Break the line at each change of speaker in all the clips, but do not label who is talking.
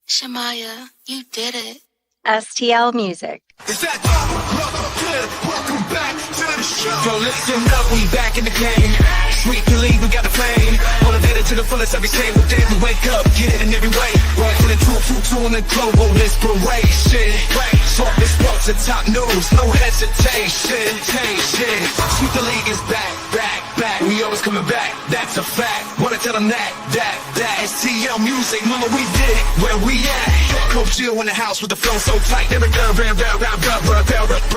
Shamaya, you did it.
STL Music.
Is that good? Welcome back to the show. So listen up, we back in the game. Sweet believe we got the flame. Motivated to the fullest every single day. We wake up, get it in every way. Right to the true and the global inspiration. Talk this sports and top news, no hesitation. Sweet the league is back. We always coming back, that's a fact. Wanna tell them that STL Music, mama, we did it. Where we at? Coach Jill in the house with the flow so tight. Never done,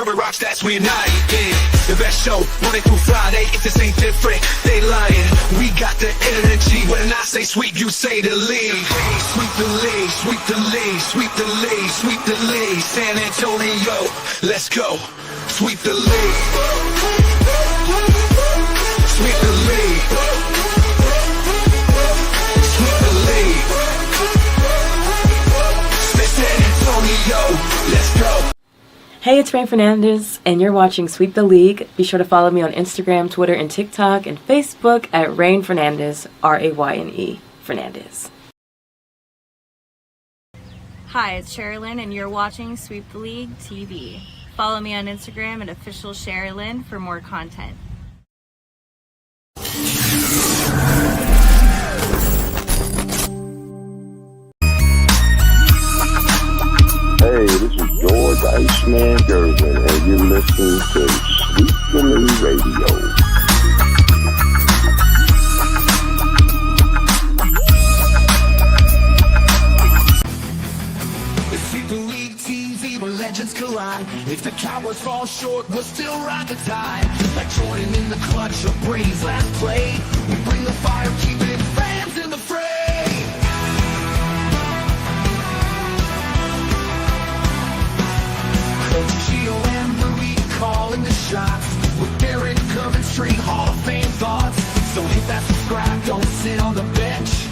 Rebroadcast, we united. The best show, Monday through Friday, if this ain't different, they lying. We got the energy, when I say sweep, you say the league. Sweep the league, sweep the league, sweep the league, sweep the league. San Antonio, let's go. Sweep the league. Sweep the league. Sweep the league. San Antonio, let's go.
Hey, it's Rain Fernandez, and you're watching Sweep the League. Be sure to follow me on Instagram, Twitter, and TikTok, and Facebook at Rain Fernandez, Rayne Fernandez.
Hi, it's Sherilyn, and you're watching Sweep the League TV. Follow me on Instagram at official Sherilyn for more content.
Hey, this is George Iceman Gervin, and you're listening to Sweet the League Radio.
Sweep the league TV where legends collide. If the Cowboys fall short, we'll still ride the tide. Like Jordan in the clutch or Brady's last play, we bring the fire, keeping fans in the fray. Coach Gio and Marie calling the shots with Derek Coventry, Hall of Fame thoughts. So hit that subscribe, don't sit on the bench.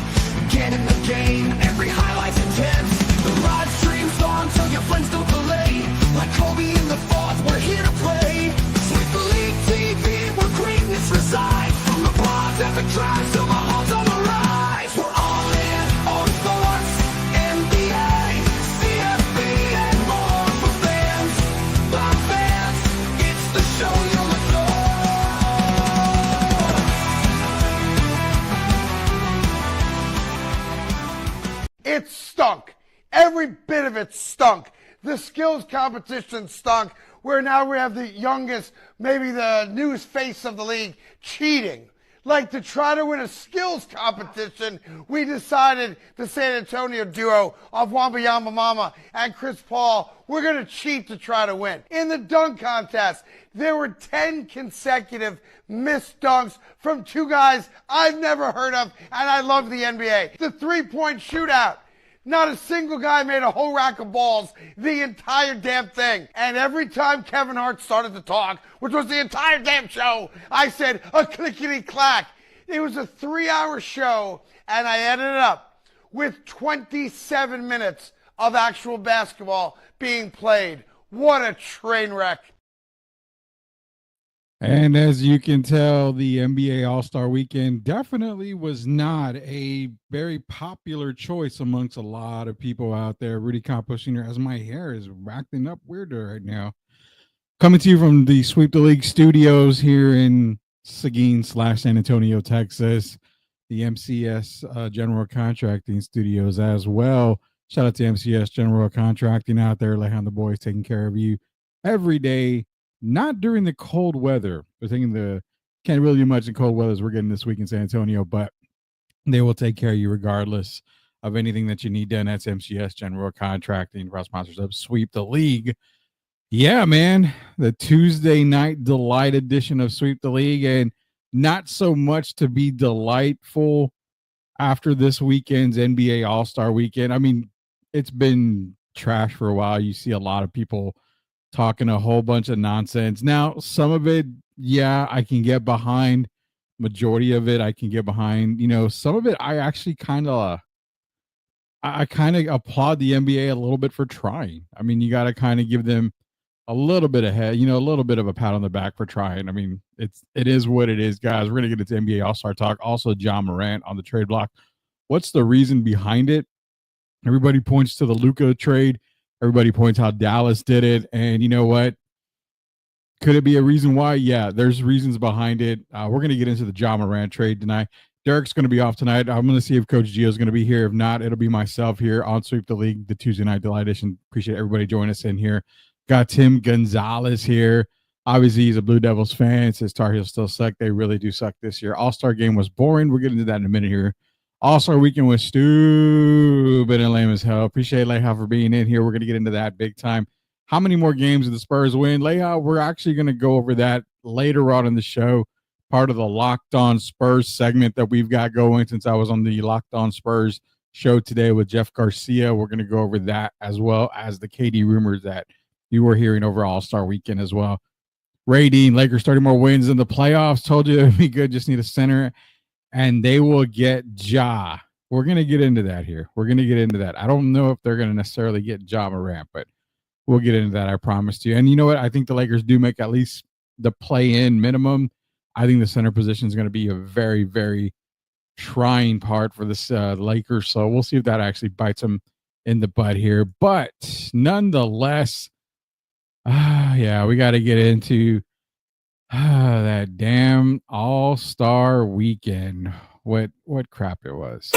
Get in the game, every highlight's intense. The live stream's on, so your friends don't delay. Like Kobe in the fourth, we're here to play. Sweep the League TV, where greatness resides. From the blogs, epic drives, to my halls on the rise. We're all in on sports, NBA, CFB, and more for fans. By fans, it's the show you'll adore.
It stunk. Every bit of it stunk. The skills competition stunk, where now we have the youngest, maybe the newest face of the league, cheating. Like, to try to win a skills competition, we decided the San Antonio duo of Wembanyama Mama and Chris Paul, we're going to cheat to try to win. In the dunk contest, there were 10 consecutive missed dunks from two guys I've never heard of, and I love the NBA. The three-point shootout. Not a single guy made a whole rack of balls the entire damn thing. And every time Kevin Hart started to talk, which was the entire damn show, I said, a clickety-clack. It was a 3-hour show, and I ended up with 27 minutes of actual basketball being played. What a train wreck.
And as you can tell, the NBA All-Star Weekend definitely was not a very popular choice amongst a lot of people out there. Rudy Composiner, as my hair is acting up weirder right now. Coming to you from the Sweep the League studios here in Seguin/San Antonio, Texas. The MCS General Contracting studios as well. Shout out to MCS General Contracting out there, letting the boys taking care of you every day. Not during the cold weather. They're thinking can't really do much in cold weather as we're getting this week in San Antonio, but they will take care of you regardless of anything that you need done. That's MCS General Contracting, proud sponsors of Sweep the League. Yeah, man, the Tuesday night delight edition of Sweep the League, and not so much to be delightful after this weekend's NBA All-Star Weekend. I mean, it's been trash for a while. You see a lot of people talking a whole bunch of nonsense. Now, some of it, yeah, I can get behind. Majority of it, I can get behind. You know, some of it, I actually kind of applaud the NBA a little bit for trying. I mean, you got to kind of give them a little bit ahead, a little bit of a pat on the back for trying. I mean, it is what it is, guys. We're going to get into NBA All-Star talk. Also, John Morant on the trade block. What's the reason behind it? Everybody points to the Luka trade. Everybody points how Dallas did it. And you know what? Could it be a reason why? Yeah, there's reasons behind it. We're going to get into the Ja Morant trade tonight. Derek's going to be off tonight. I'm going to see if Coach Gio is going to be here. If not, it'll be myself here on Sweep the League, the Tuesday Night Delight Edition. Appreciate everybody joining us in here. Got Tim Gonzalez here. Obviously, he's a Blue Devils fan. Says Tar Heels still suck. They really do suck this year. All-Star game was boring. We're getting to that in a minute here. All-Star weekend was stupid and lame as hell. Appreciate Leha for being in here. We're going to get into that big time. How many more games did the Spurs win? Leha, we're actually going to go over that later on in the show. Part of the Locked On Spurs segment that we've got going since I was on the Locked On Spurs show today with Jeff Garcia. We're going to go over that as well as the KD rumors that you were hearing over All-Star weekend as well. Ray Dean, Lakers 30 more wins in the playoffs. Told you it'd be good. Just need a center. And they will get Ja. We're going to get into that here. We're going to get into that. I don't know if they're going to necessarily get Ja Morant, but we'll get into that. I promised you. And you know what? I think the Lakers do make at least the play-in minimum. I think the center position is going to be a very, very trying part for this Lakers. So we'll see if that actually bites them in the butt here. But nonetheless, yeah, we got to get into that damn All-Star weekend. What crap it was.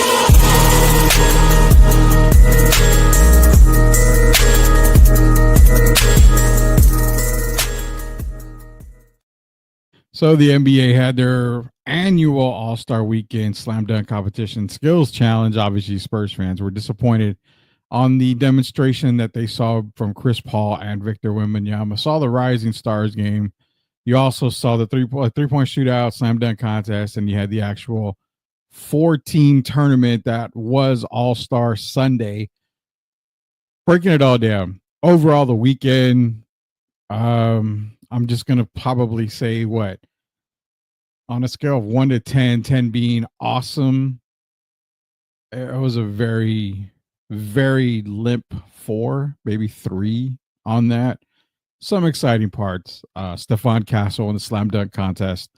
So the NBA had their annual All-Star Weekend Slam Dunk Competition Skills Challenge. Obviously, Spurs fans were disappointed on the demonstration that they saw from Chris Paul and Victor Wembanyama. Saw the Rising Stars game. You also saw the three-point shootout, slam dunk contest, and you had the actual 4-team tournament that was All-Star Sunday. Breaking it all down. Overall, the weekend, I'm just going to probably say what? On a scale of 1 to 10, 10 being awesome, it was a very, very limp 4, maybe 3 on that. Some exciting parts. Stephon Castle in the slam dunk contest.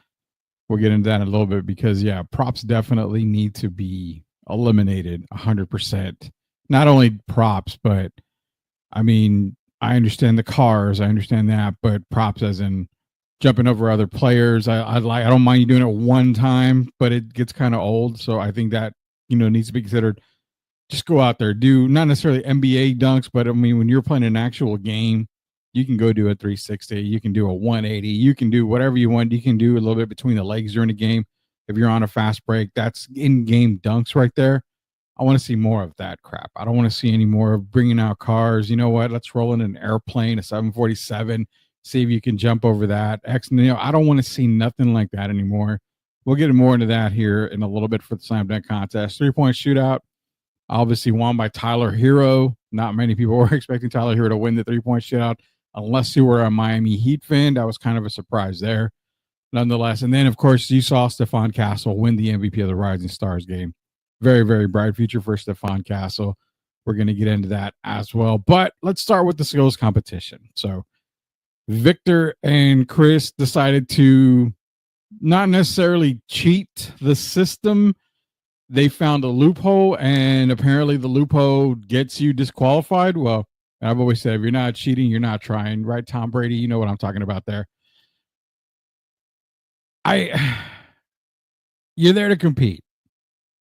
We'll get into that in a little bit because, yeah, props definitely need to be eliminated 100%. Not only props, but, I mean, I understand the cars. I understand that, but props as in jumping over other players. I don't mind you doing it one time, but it gets kind of old. So I think that, needs to be considered. Just go out there, do not necessarily NBA dunks, but I mean, when you're playing an actual game, you can go do a 360. You can do a 180. You can do whatever you want. You can do a little bit between the legs during the game. If you're on a fast break, that's in-game dunks right there. I want to see more of that crap. I don't want to see any more of bringing out cars. You know what? Let's roll in an airplane, a 747, see if you can jump over that. I don't want to see nothing like that anymore. We'll get more into that here in a little bit for the slam dunk contest. 3-point shootout, obviously won by Tyler Hero. Not many people were expecting Tyler Hero to win the 3-point shootout unless you were a Miami Heat fan. That was kind of a surprise there, nonetheless. And then, of course, you saw Stephon Castle win the MVP of the Rising Stars game. Very, very bright future for Stephon Castle. We're going to get into that as well. But let's start with the skills competition. So Victor and Chris decided to not necessarily cheat the system. They found a loophole, and apparently the loophole gets you disqualified. Well, I've always said, if you're not cheating, you're not trying, right? Tom Brady, you know what I'm talking about there. You're there to compete.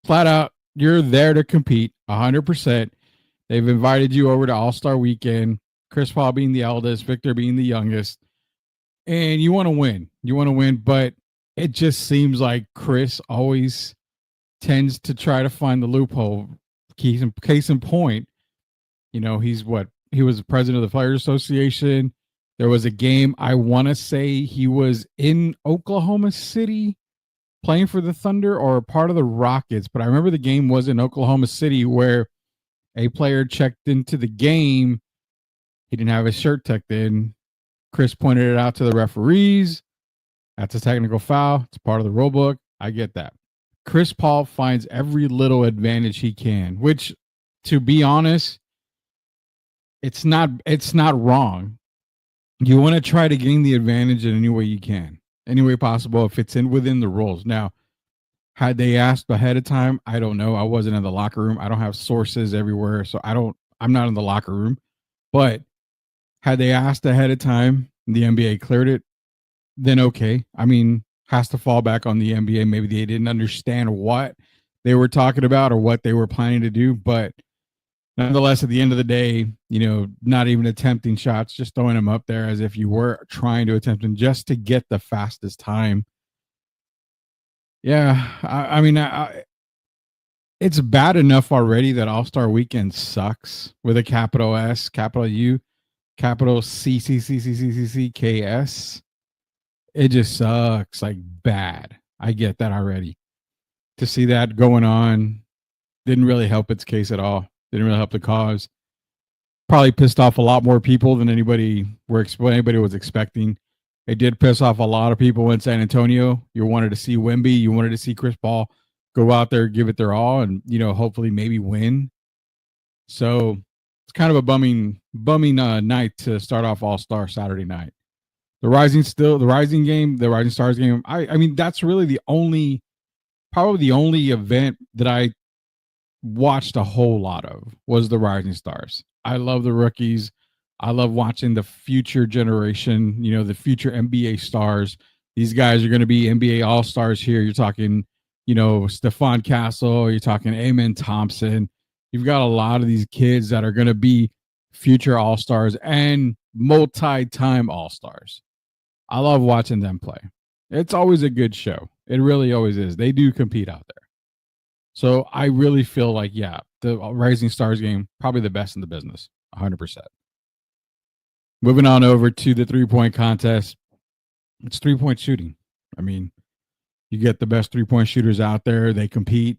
Flat out, you're there to compete 100%. They've invited you over to All-Star Weekend, Chris Paul being the eldest, Victor being the youngest, and you want to win. You want to win, but it just seems like Chris always tends to try to find the loophole. Case in point, he was the president of the Players Association. There was a game, I want to say he was in Oklahoma City playing for the Thunder or part of the Rockets, but I remember the game was in Oklahoma City where a player checked into the game. He didn't have his shirt tucked in. Chris pointed it out to the referees. That's a technical foul. It's part of the rule book. I get that. Chris Paul finds every little advantage he can, which, to be honest, it's not wrong. You want to try to gain the advantage in any way you can, any way possible, if it's within the rules. Now, Had they asked ahead of time, I don't know. I wasn't in the locker room. I don't have sources everywhere, so I'm not in the locker room. But had they asked ahead of time, the NBA cleared it, then okay. I mean, has to fall back on the NBA. Maybe they didn't understand what they were talking about or what they were planning to do, but nonetheless, at the end of the day, not even attempting shots, just throwing them up there as if you were trying to attempt them just to get the fastest time. Yeah, I mean, it's bad enough already that All-Star Weekend sucks with a capital S, capital U, capital C C C C C C C K S. It just sucks, like bad. I get that already. To see that going on didn't really help its case at all. Didn't really help the cause. Probably pissed off a lot more people than anybody was expecting. It did piss off a lot of people in San Antonio. You wanted to see Wemby, you wanted to see Chris Paul go out there, give it their all, and hopefully maybe win. So it's kind of a bumming night to start off All-Star Saturday night. The Rising Stars game. I mean, that's really probably the only event that I watched a whole lot of was the Rising Stars. I love the rookies. I love watching the future generation, the future NBA stars. These guys are going to be NBA All-Stars here. You're talking, Stephon Castle. You're talking Amen Thompson. You've got a lot of these kids that are going to be future All-Stars and multi-time All-Stars. I love watching them play. It's always a good show. It really always is. They do compete out there. So I really feel like, yeah, the Rising Stars game, probably the best in the business, 100%. Moving on over to the three-point contest. It's three-point shooting. I mean, you get the best three-point shooters out there. They compete,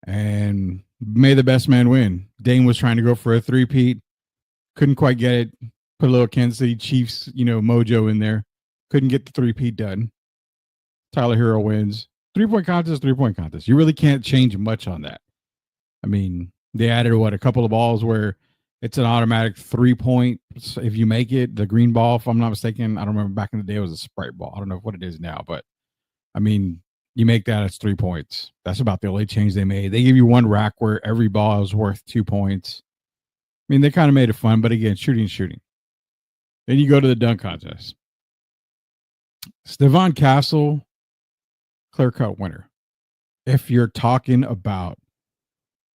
and may the best man win. Dame was trying to go for a three-peat. Couldn't quite get it. Put a little Kansas City Chiefs, mojo in there. Couldn't get the three-peat done. Tyler Hero wins. Three-point contest. You really can't change much on that. I mean, they added, a couple of balls where it's an automatic 3-point. If you make it, the green ball, if I'm not mistaken, I don't remember, back in the day, it was a Sprite ball. I don't know what it is now, but I mean, you make that, it's 3 points. That's about the only change they made. They give you one rack where every ball is worth 2 points. I mean, they kind of made it fun, but again, shooting. Then you go to the dunk contest. Stephon Castle, clear-cut winner. If you're talking about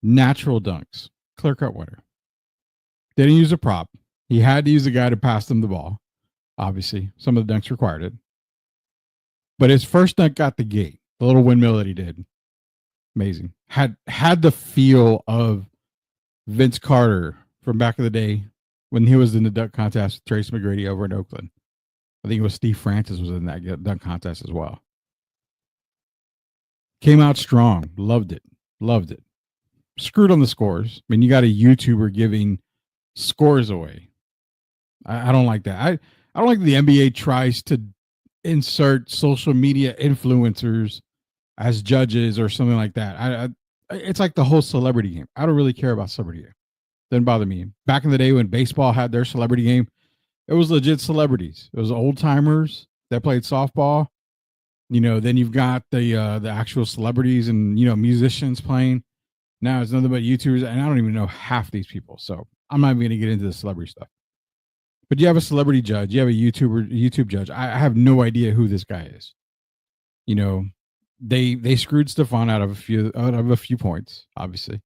natural dunks, clear-cut winner. Didn't use a prop. He had to use a guy to pass them the ball. Obviously, some of the dunks required it. But his first dunk got the gate. The little windmill that he did. Amazing. Had the feel of Vince Carter from back in the day when he was in the dunk contest with Trace McGrady over in Oakland. I think it was Steve Francis was in that dunk contest as well. Came out strong. Loved it. Screwed on the scores. I mean, you got a YouTuber giving scores away. I don't like that. I don't like the NBA tries to insert social media influencers as judges or something like that. It's like the whole celebrity game. I don't really care about celebrity game. Doesn't bother me. Back in the day when baseball had their celebrity game, it was legit celebrities. It was old timers that played softball. Then you've got the actual celebrities and musicians playing. Now it's nothing but YouTubers, and I don't even know half these people. So I'm not even going to get into the celebrity stuff. But you have a celebrity judge, you have a YouTube judge. I have no idea who this guy is. They screwed Stephon out of a few points. Obviously,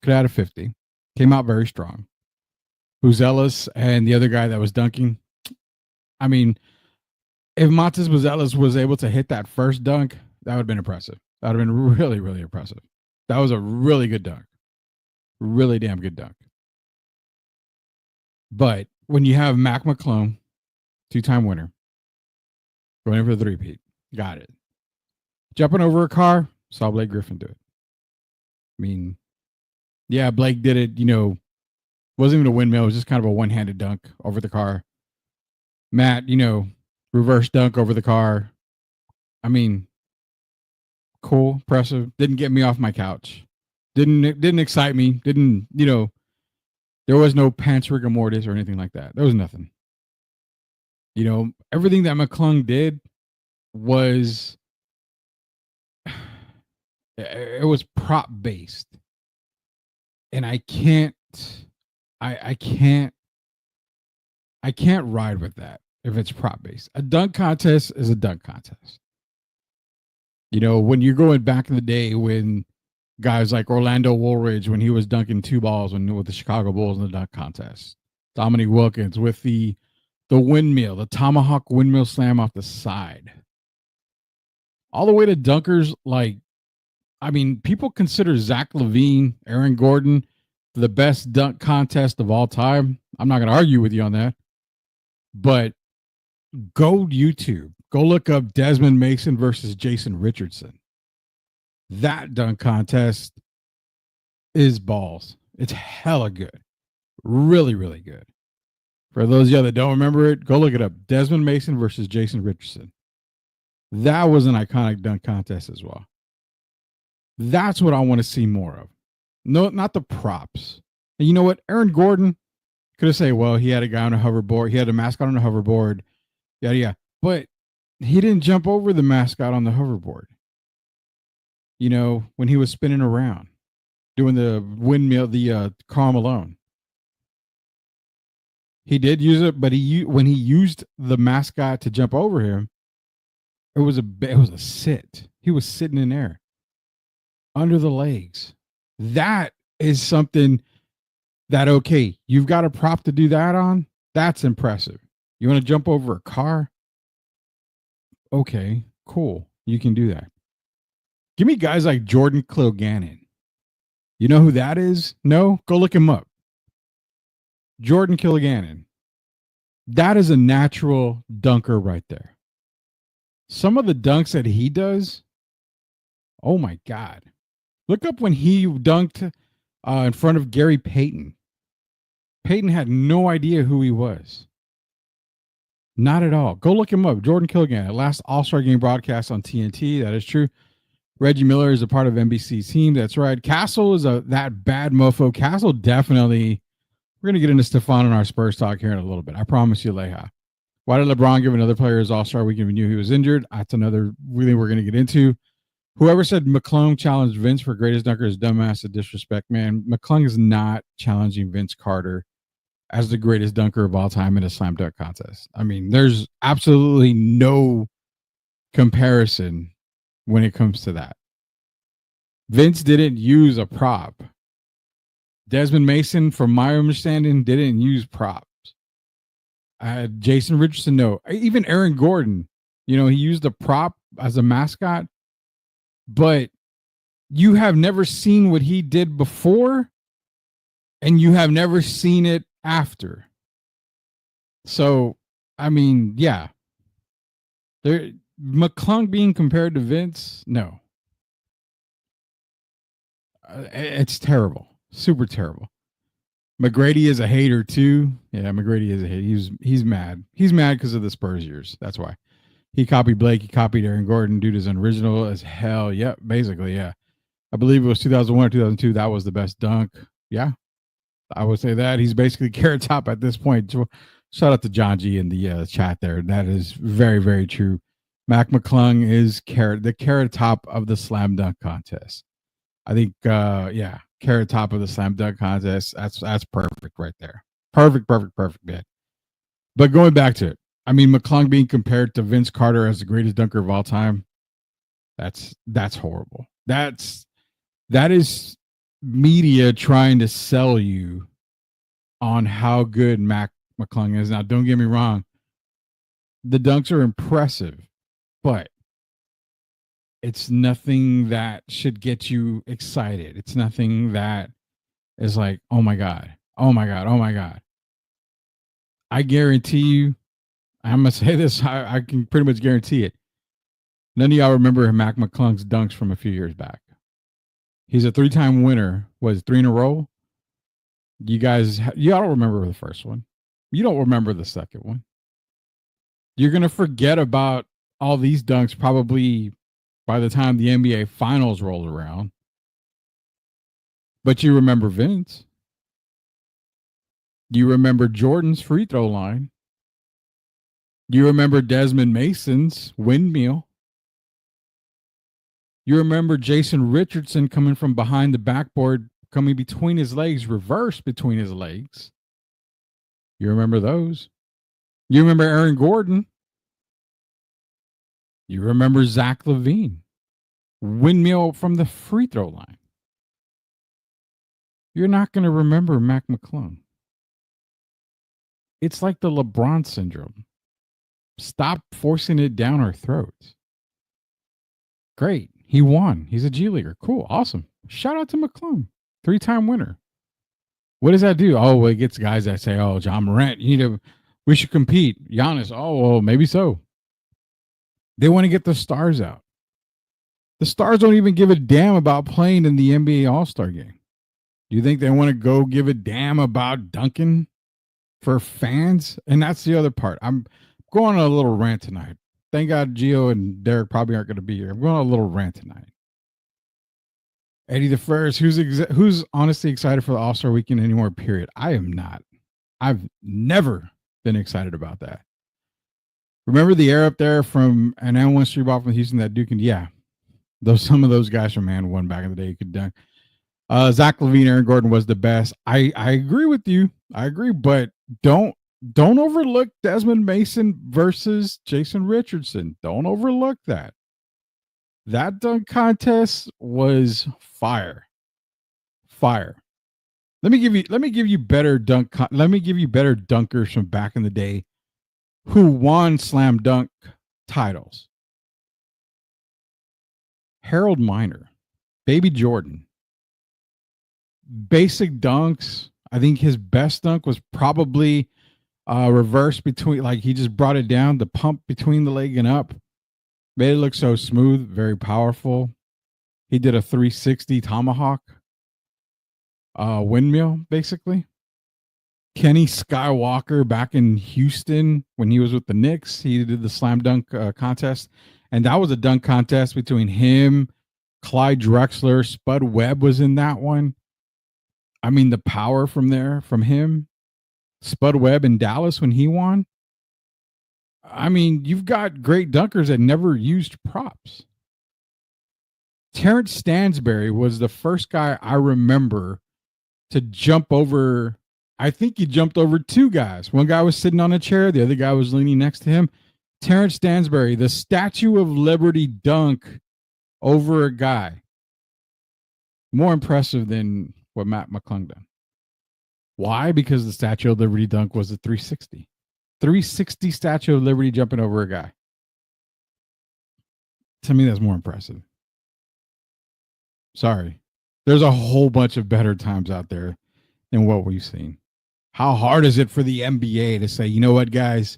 could have had a 50. Came out very strong. Buzelis and the other guy that was dunking. I mean, if Montes Buzelis was able to hit that first dunk, that would have been impressive. That would have been really, really impressive. That was a really good dunk. Really damn good dunk. But when you have Mac McClung, 2-time winner, going in for the three-peat, got it. Jumping over a car, saw Blake Griffin do it. I mean, yeah, Blake did it, wasn't even a windmill. It was just kind of a one-handed dunk over the car. Matt, reverse dunk over the car. I mean, cool, impressive. Didn't get me off my couch. Didn't excite me. Didn't, there was no pants rigor mortis or anything like that. There was nothing. Everything that McClung did was It was prop based, and I can't ride with that if it's prop based. A dunk contest is a dunk contest. You know, when you're going back in the day when guys like Orlando Woolridge, when he was dunking 2 balls with the Chicago Bulls in the dunk contest, Dominique Wilkins with the windmill, the tomahawk windmill slam off the side, all the way to dunkers like, I mean, people consider Zach LaVine, Aaron Gordon, the best dunk contest of all time. I'm not going to argue with you on that. But go YouTube. Go look up Desmond Mason versus Jason Richardson. That dunk contest is balls. It's hella good. Really, really good. For those of you that don't remember it, go look it up. Desmond Mason versus Jason Richardson. That was an iconic dunk contest as well. That's what I want to see more of. No, not the props. And you know what? Aaron Gordon could have said, well, he had a guy on a hoverboard. He had a mascot on a hoverboard. Yeah. But he didn't jump over the mascot on the hoverboard. You know, when he was spinning around, doing the windmill, the Karl Malone. He did use it, but when he used the mascot to jump over him, it was a sit. He was sitting in there under the legs. That is something that, okay, you've got a prop to do that on. That's impressive. You want to jump over a car? Okay, cool. You can do that. Give me guys like Jordan Clogannon. You know who that is? No? Go look him up. Jordan Clogannon. That is a natural dunker right there. Some of the dunks that he does, oh my God. Look up when he dunked in front of Gary Payton. Payton had no idea who he was. Not at all. Go look him up. Jordan Clogannon, last All-Star Game broadcast on TNT. That is true. Reggie Miller is a part of NBC's team. That's right. Castle is that bad mofo. Castle definitely. We're going to get into Stephon and our Spurs talk here in a little bit. I promise you, Leha. Why did LeBron give another player his All-Star weekend when he knew he was injured? That's another really we're going to get into. Whoever said McClung challenged Vince for greatest dunker is dumbass and disrespect, man. McClung is not challenging Vince Carter as the greatest dunker of all time in a slam dunk contest. I mean, there's absolutely no comparison when it comes to that. Vince didn't use a prop. Desmond Mason, from my understanding, didn't use props. Jason Richardson, no. Even Aaron Gordon, you know, he used a prop as a mascot, but you have never seen what he did before, and you have never seen it after. So, I mean, yeah. McClung being compared to Vince, no. It's terrible. Super terrible. McGrady is a hater too. Yeah, McGrady is a hater. He's mad. He's mad because of the Spurs years. That's why. He copied Blake. He copied Aaron Gordon. Dude is unoriginal as hell. Yep, basically, yeah. I believe it was 2001 or 2002. That was the best dunk. Yeah, I would say that. He's basically Carrot Top at this point. Shout out to John G in the chat there. That is very, very true. Mac McClung is the Carrot Top of the slam dunk contest. I think, yeah, Carrot Top of the slam dunk contest. That's perfect right there. Perfect, man. But going back to it, I mean, McClung being compared to Vince Carter as the greatest dunker of all time, that's horrible. That is media trying to sell you on how good Mac McClung is. Now, don't get me wrong. The dunks are impressive, but it's nothing that should get you excited. It's nothing that is like, oh my God. I guarantee you, I'm going to say this, I can pretty much guarantee it. None of y'all remember Mac McClung's dunks from a few years back. He's a 3-time winner. Was 3 in a row? Y'all don't remember the first one. You don't remember the second one. You're going to forget about all these dunks probably by the time the NBA Finals rolls around. But you remember Vince. You remember Jordan's free throw line. You remember Desmond Mason's windmill. You remember Jason Richardson coming from behind the backboard, coming between his legs, reverse between his legs. You remember those? You remember Aaron Gordon? You remember Zach LaVine? Windmill from the free throw line. You're not going to remember Mac McClung. It's like the LeBron syndrome. Stop forcing it down our throats. Great. He won. He's a G Leaguer. Cool. Awesome. Shout out to McClung. 3-time winner. What does that do? Oh, well, it gets guys that say, oh, John Morant, we should compete. Giannis, oh, well, maybe so. They want to get the stars out. The stars don't even give a damn about playing in the NBA All-Star game. Do you think they want to go give a damn about dunking for fans? And that's the other part. I'm going on a little rant tonight. Thank God Gio and Derek probably aren't going to be here. I'm going on a little rant tonight. Eddie the First, who's honestly excited for the All-Star weekend anymore, period? I am not. I've never been excited about that. Remember the air up there from an N1 street ball from Houston that Duke and yeah, some of those guys from Man One back in the day could dunk. Zach LaVine, Aaron Gordon was the best. I agree with you. I agree, but don't overlook Desmond Mason versus Jason Richardson. Don't overlook that. That dunk contest was fire. Fire. Let me give you better dunkers from back in the day who won slam dunk titles. Harold Miner, Baby Jordan. Basic dunks. I think his best dunk was probably reverse between, like he just brought it down, the pump between the leg and up. Made it look so smooth, very powerful. He did a 360 tomahawk windmill, basically. Kenny Skywalker back in Houston when he was with the Knicks, he did the slam dunk contest. And that was a dunk contest between him, Clyde Drexler, Spud Webb was in that one. I mean, the power from him, Spud Webb in Dallas when he won. I mean, you've got great dunkers that never used props. Terrence Stansberry was the first guy I remember to jump over. I think he jumped over two guys. One guy was sitting on a chair. The other guy was leaning next to him. Terrence Stansberry, the Statue of Liberty dunk over a guy. More impressive than what Matt McClung done. Why? Because the Statue of Liberty dunk was a 360. 360 Statue of Liberty jumping over a guy. To me, that's more impressive. Sorry. There's a whole bunch of better times out there than what we've seen. How hard is it for the NBA to say, you know what, guys?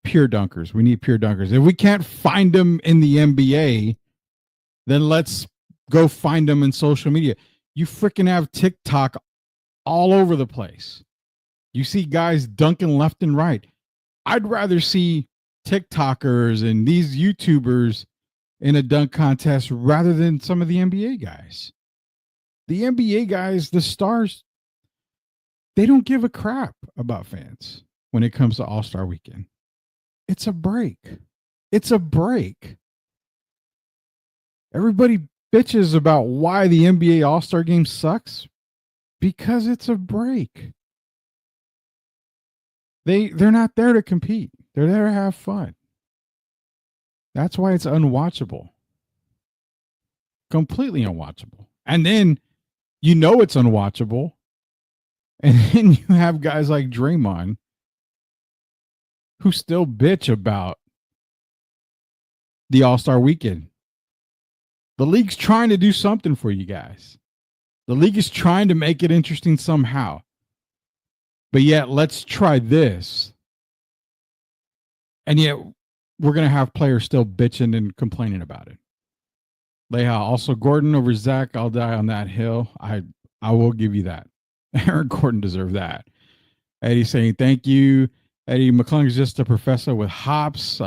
Pure dunkers. We need pure dunkers. If we can't find them in the NBA, then let's go find them in social media. You freaking have TikTok all over the place. You see guys dunking left and right. I'd rather see TikTokers and these YouTubers in a dunk contest rather than some of the NBA guys. The NBA guys, the stars, they don't give a crap about fans when it comes to All-Star Weekend. It's a break. It's a break. Everybody bitches about why the NBA All-Star Game sucks because it's a break. They're not there to compete. They're there to have fun. That's why it's unwatchable. Completely unwatchable. And then you know it's unwatchable. And then you have guys like Draymond who still bitch about the All-Star Weekend. The league's trying to do something for you guys. The league is trying to make it interesting somehow. But yet, let's try this. And yet, we're going to have players still bitching and complaining about it. Leha, also Gordon over Zach, I'll die on that hill. I will give you that. Aaron Gordon deserved that. Eddie saying, thank you. Eddie McClung is just a professor with hops.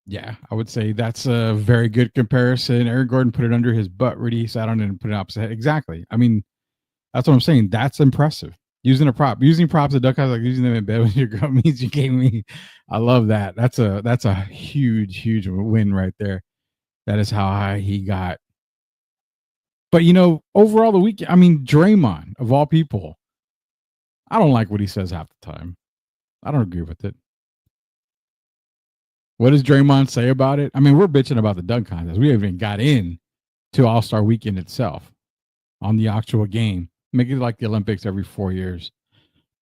Yeah, I would say that's a very good comparison. Aaron Gordon put it under his butt. Rudy sat on it and put it opposite head. Exactly. I mean, that's what I'm saying. That's impressive. Using props at duck house, like using them in bed with your girl means you gave me. I love that. That's a huge win right there. That is how high he got But overall the weekend, Draymond of all people, I don't like what he says half the time. I don't agree with it. What does Draymond say about it? We're bitching about the dunk contest. We haven't even got in to All-Star Weekend itself on the actual game. Make it like the Olympics every 4 years.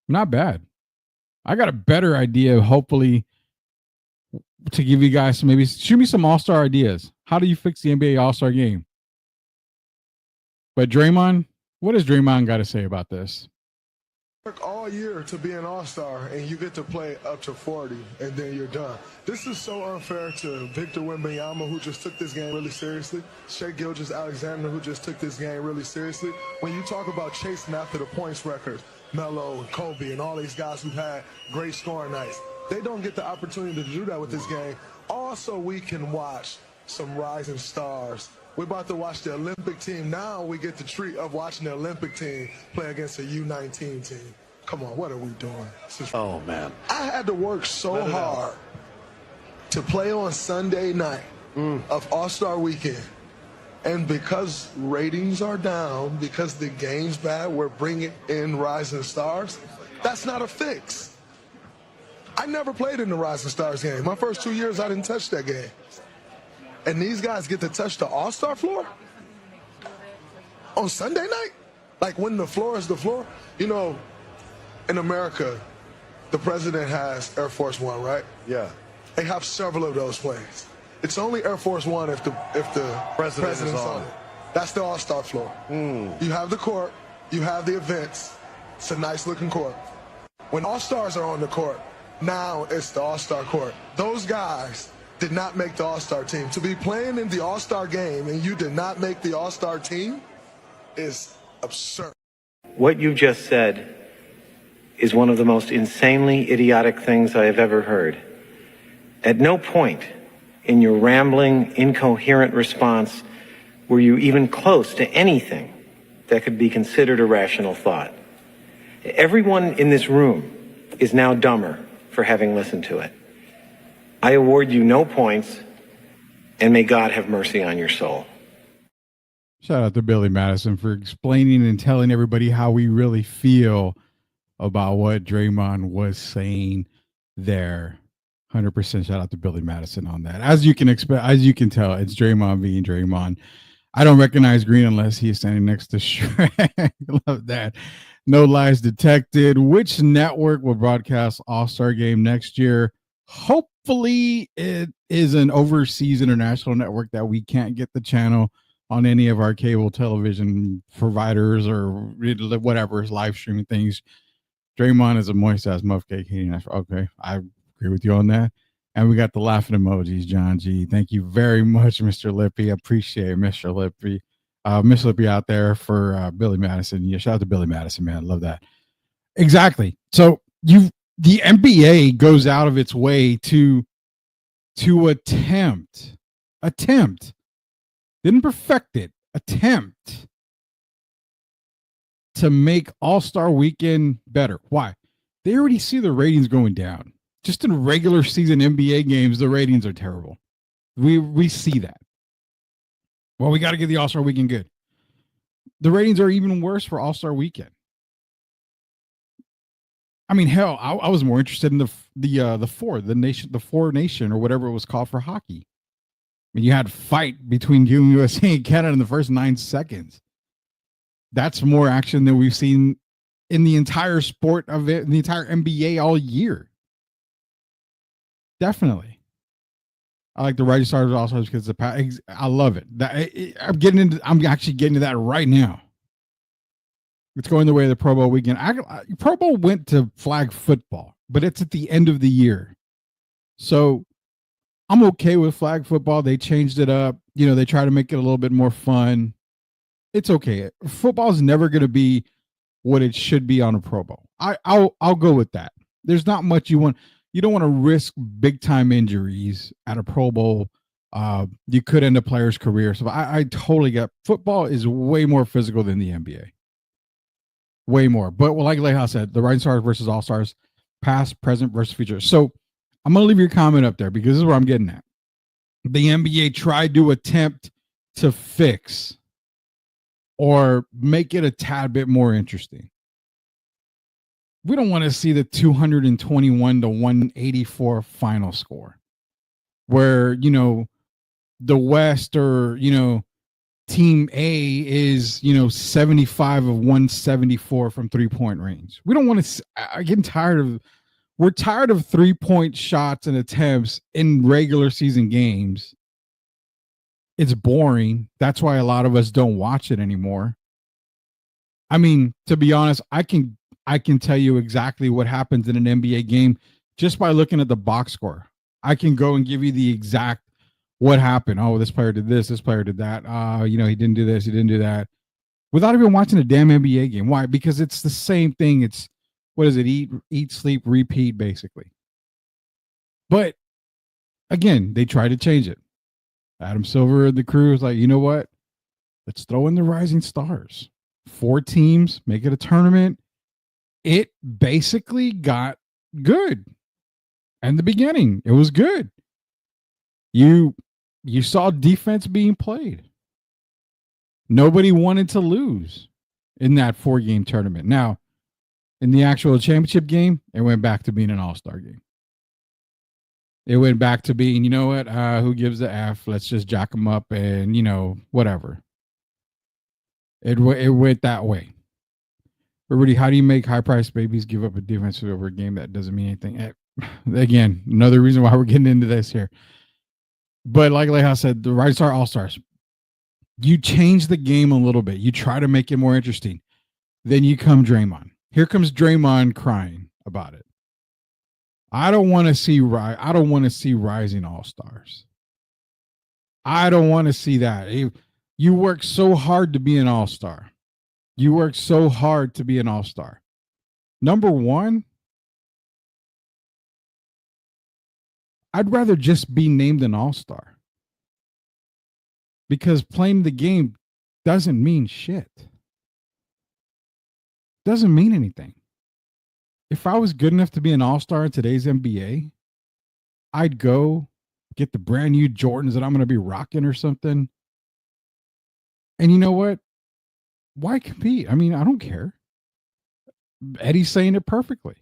Not bad. I got a better idea, hopefully, to give you guys maybe shoot me some All-Star ideas. How do you fix the NBA All-Star game? But Draymond, what does Draymond got to say about this?
Work all year to be an all-star and you get to play up to 40 and then you're done. This is so unfair to Victor Wembanyama, who just took this game really seriously, Shai Gilgeous-Alexander, who just took this game really seriously. When you talk about chasing after the points record, Melo and Kobe and all these guys who've had great scoring nights, they don't get the opportunity to do that with this game. Also, we can watch some rising stars. We're about to watch the Olympic team. Now we get the treat of watching the Olympic team play against a U19 team. Come on, what are we doing?
Oh, man.
I had to work so hard to play on Sunday night of All-Star Weekend. And because ratings are down, because the game's bad, we're bringing in rising stars. That's not a fix. I never played in the Rising Stars game. My first 2 years, I didn't touch that game. And these guys get to touch the All-Star floor on Sunday night? Like when the floor is the floor? In America, the president has Air Force One, right?
Yeah.
They have several of those planes. It's only Air Force One if the president's on it. That's the All-Star floor. You have the court, you have the events. It's a nice looking court. When All-Stars are on the court, now it's the All-Star court. Those guys did not make the All-Star team. To be playing in the All-Star game and you did not make the All-Star team is absurd.
What you just said is one of the most insanely idiotic things I have ever heard. At no point in your rambling, incoherent response were you even close to anything that could be considered a rational thought. Everyone in this room is now dumber for having listened to it. I award you no points, and may God have mercy on your soul.
Shout out to Billy Madison for explaining and telling everybody how we really feel about what Draymond was saying there. 100% shout out to Billy Madison on that. As you can expect, as you can tell, it's Draymond being Draymond. I don't recognize Green unless he is standing next to Shrek. Love that. No lies detected. Which network will broadcast All-Star Game next year? Hopefully it is an overseas international network that we can't get the channel on any of our cable television providers or whatever live streaming things. Draymond is a moist ass muff cake. Okay, I agree with you on that. And we got the laughing emojis, John G. Thank you very much, Mr. Lippy. I appreciate it, Mr. Lippy. Mr. Lippy out there for Billy Madison. Yeah, shout out to Billy Madison, man. Love that. Exactly. So the NBA goes out of its way to attempt, didn't perfect it, attempt to make All-Star Weekend better. Why? They already see the ratings going down. Just in regular season NBA games, the ratings are terrible. We see that. Well, we got to get the All-Star Weekend good. The ratings are even worse for All-Star Weekend. I mean, hell, I was more interested in the Four Nation or whatever it was called for hockey. I mean, you had a fight between USA and Canada in the first 9 seconds. That's more action than we've seen in the entire sport of it, in the entire NBA all year. Definitely. I like the Rising Stars also because I love it. I'm actually getting to that right now. It's going the way of the Pro Bowl weekend. Pro Bowl went to flag football, but it's at the end of the year. So I'm okay with flag football. They changed it up. They try to make it a little bit more fun. It's okay. Football is never going to be what it should be on a Pro Bowl. I'll go with that. There's not much you want. You don't want to risk big time injuries at a Pro Bowl. You could end a player's career. So I totally get football is way more physical than the NBA. Way more. But like Leha said, the Rising Stars versus All Stars, past, present versus future. So I'm going to leave your comment up there because this is where I'm getting at. The NBA tried to attempt to fix or make it a tad bit more interesting. We don't want to see the 221 to 184 final score where, the West or, team A is, 75 of 174 from 3-point range. We don't want to, I'm getting we're tired of 3-point shots and attempts in regular season games. It's boring. That's why a lot of us don't watch it anymore. I mean, to be honest, I can tell you exactly what happens in an NBA game just by looking at the box score. I can go and give you the exact what happened. Oh, this player did this player did that. He didn't do this, he didn't do that. Without even watching a damn NBA game. Why? Because it's the same thing. It's, what is it? Eat, sleep, repeat, basically. But again, they try to change it. Adam Silver and the crew is like, you know what? Let's throw in the rising stars. 4 teams, make it a tournament. It basically got good. In the beginning, it was good. You saw defense being played. Nobody wanted to lose in that 4-game tournament. Now, in the actual championship game, it went back to being an all-star game. It went back to being, you know what, who gives a F? Let's just jack them up and, whatever. It went that way. Everybody, how do you make high-priced babies give up a defense over a game that doesn't mean anything? Again, another reason why we're getting into this here. But like I said, the Rising Star All-Stars, you change the game a little bit. You try to make it more interesting. Then you come Draymond. Here comes Draymond crying about it. I don't want to see rising all-stars. I don't want to see that. You work so hard to be an all-star. You work so hard to be an all-star. Number one, I'd rather just be named an all-star. Because playing the game doesn't mean shit. Doesn't mean anything. If I was good enough to be an all-star in today's NBA, I'd go get the brand new Jordans that I'm going to be rocking or something. And you know what? Why compete? I mean, I don't care. Eddie's saying it perfectly.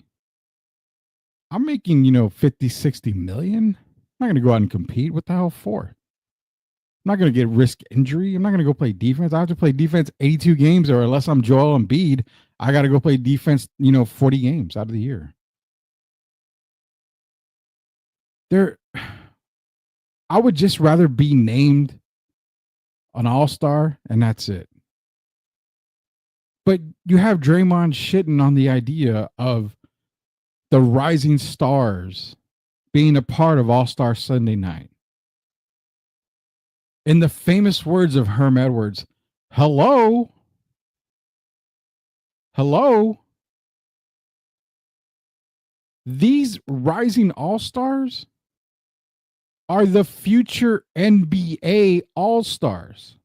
I'm making, 50, 60 million. I'm not going to go out and compete. What the hell for? I'm not going to get risk injury. I'm not going to go play defense. I have to play defense 82 games, or unless I'm Joel Embiid, I got to go play defense, 40 games out of the year. I would just rather be named an all-star, and that's it. But you have Draymond shitting on the idea of the rising stars being a part of All-Star Sunday night. In the famous words of Herm Edwards, hello? These rising all-stars are the future NBA all-stars.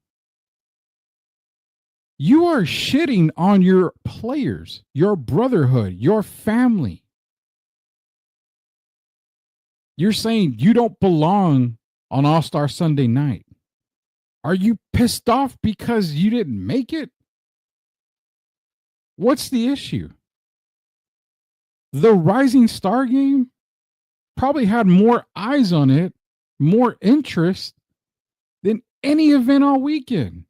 You are shitting on your players, your brotherhood, your family. You're saying you don't belong on All-Star Sunday night. Are you pissed off because you didn't make it? What's the issue? The Rising Star game probably had more eyes on it, more interest than any event all weekend.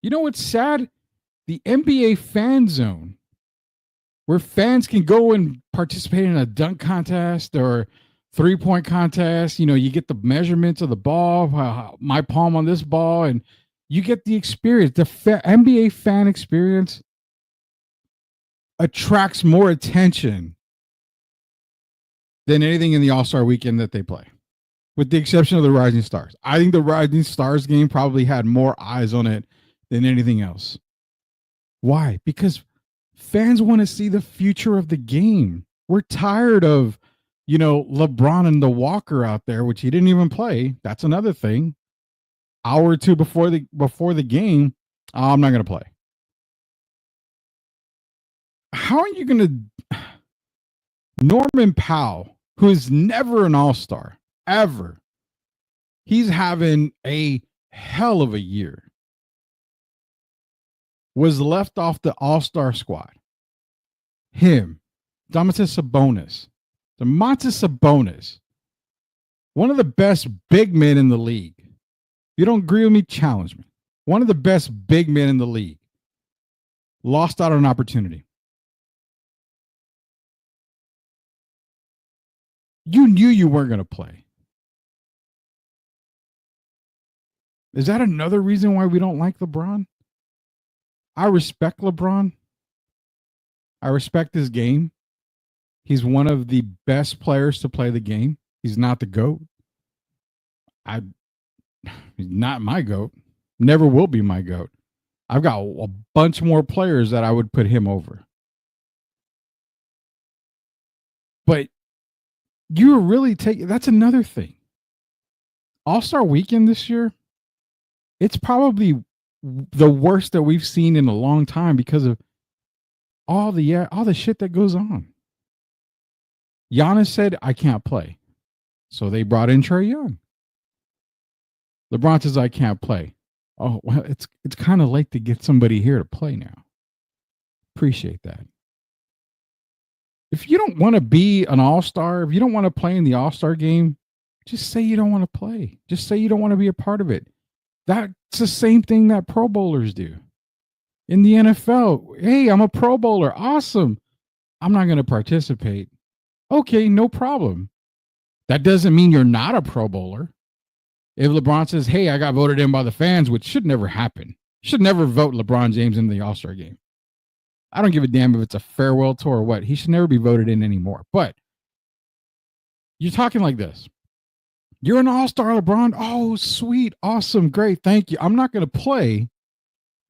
You know what's sad? The NBA fan zone, where fans can go and participate in a dunk contest or 3-point contest. You get the measurements of the ball, my palm on this ball, and you get the experience. The NBA fan experience attracts more attention than anything in the All-Star weekend that they play, with the exception of the Rising Stars. I think the Rising Stars game probably had more eyes on it than anything else. Why? Because fans want to see the future of the game. We're tired of, LeBron and the Walker out there, which he didn't even play. That's another thing. Hour or two before the game, I'm not going to play. How are you going to... Norman Powell, who is never an all-star, ever, he's having a hell of a year. was left off the All-Star squad. Him, Domantas Sabonis, one of the best big men in the league. If you don't agree with me, challenge me. One of the best big men in the league. Lost out on an opportunity. You knew you weren't going to play. Is that another reason why we don't like LeBron? I respect LeBron. I respect his game. He's one of the best players to play the game. He's not the GOAT. He's not my GOAT. Never will be my GOAT. I've got a bunch more players that I would put him over. But you really that's another thing. All-Star Weekend this year, it's probably the worst that we've seen in a long time because of all the shit that goes on. Giannis said, I can't play. So they brought in Trae Young. LeBron says, I can't play. Oh, well, it's kind of late to get somebody here to play now. Appreciate that. If you don't want to be an all-star, if you don't want to play in the all-star game, just say you don't want to play. Just say you don't want to be a part of it. That's the same thing that Pro Bowlers do. In the NFL, hey, I'm a Pro Bowler. Awesome. I'm not going to participate. Okay, no problem. That doesn't mean you're not a Pro Bowler. If LeBron says, hey, I got voted in by the fans, which should never happen. You should never vote LeBron James into the All-Star game. I don't give a damn if it's a farewell tour or what. He should never be voted in anymore. But you're talking like this. You're an all-star, LeBron. Oh, sweet. Awesome. Great. Thank you. I'm not going to play,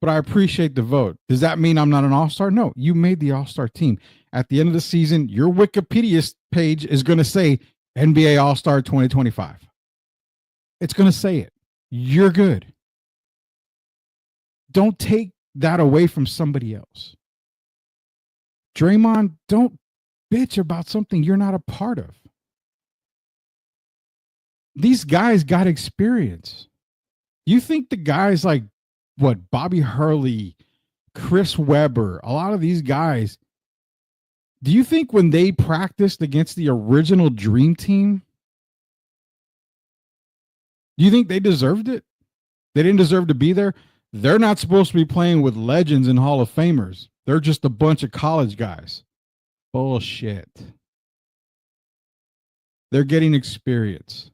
but I appreciate the vote. Does that mean I'm not an all-star? No. You made the all-star team. At the end of the season, your Wikipedia page is going to say NBA All-Star 2025. It's going to say it. You're good. Don't take that away from somebody else. Draymond, don't bitch about something you're not a part of. These guys got experience. You think the guys like Bobby Hurley, Chris Webber, a lot of these guys, do you think when they practiced against the original Dream Team, do you think they deserved it? They didn't deserve to be there. They're not supposed to be playing with legends and Hall of Famers. They're just a bunch of college guys. Bullshit. They're getting experience.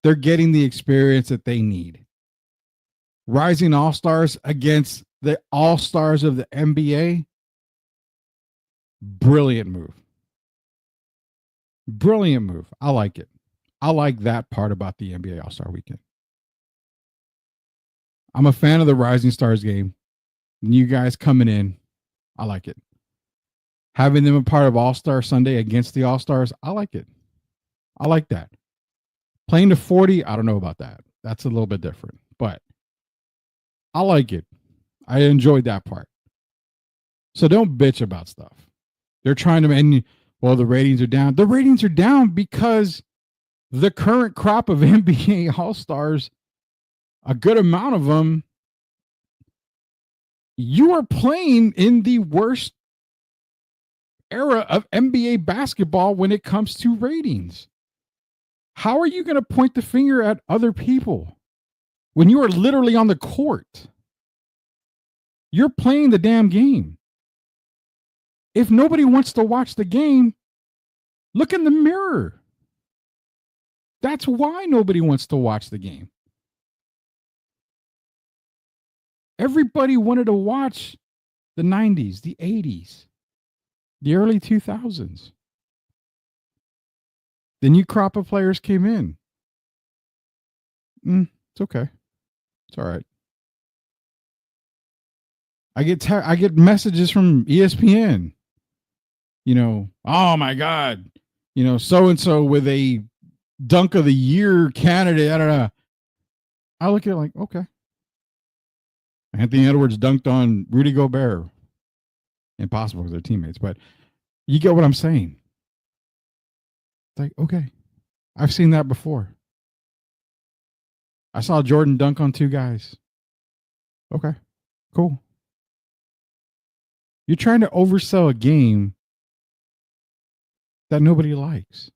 They're getting the experience that they need. Rising all-stars against the all-stars of the NBA. Brilliant move. Brilliant move. I like it. I like that part about the NBA All-Star Weekend. I'm a fan of the Rising Stars game. You guys coming in, I like it. Having them a part of All-Star Sunday against the All-Stars, I like it. I like that. Playing to 40, I don't know about that. That's a little bit different, but I like it. I enjoyed that part. So don't bitch about stuff. They're trying to, and well, the ratings are down. The ratings are down because the current crop of NBA All-Stars, a good amount of them, you are playing in the worst era of NBA basketball when it comes to ratings. How are you going to point the finger at other people when you are literally on the court? You're playing the damn game. If nobody wants to watch the game, look in the mirror. That's why nobody wants to watch the game. Everybody wanted to watch the 90s, the 80s, the early 2000s. The new crop of players came in. It's okay. It's all right. I get messages from ESPN. Oh my God, so-and-so with a dunk of the year candidate. I look at it like, okay. Anthony Edwards dunked on Rudy Gobert. Impossible because they're teammates, but you get what I'm saying. It's like, okay, I've seen that before. I saw Jordan dunk on two guys. Okay, cool. You're trying to oversell a game that nobody likes.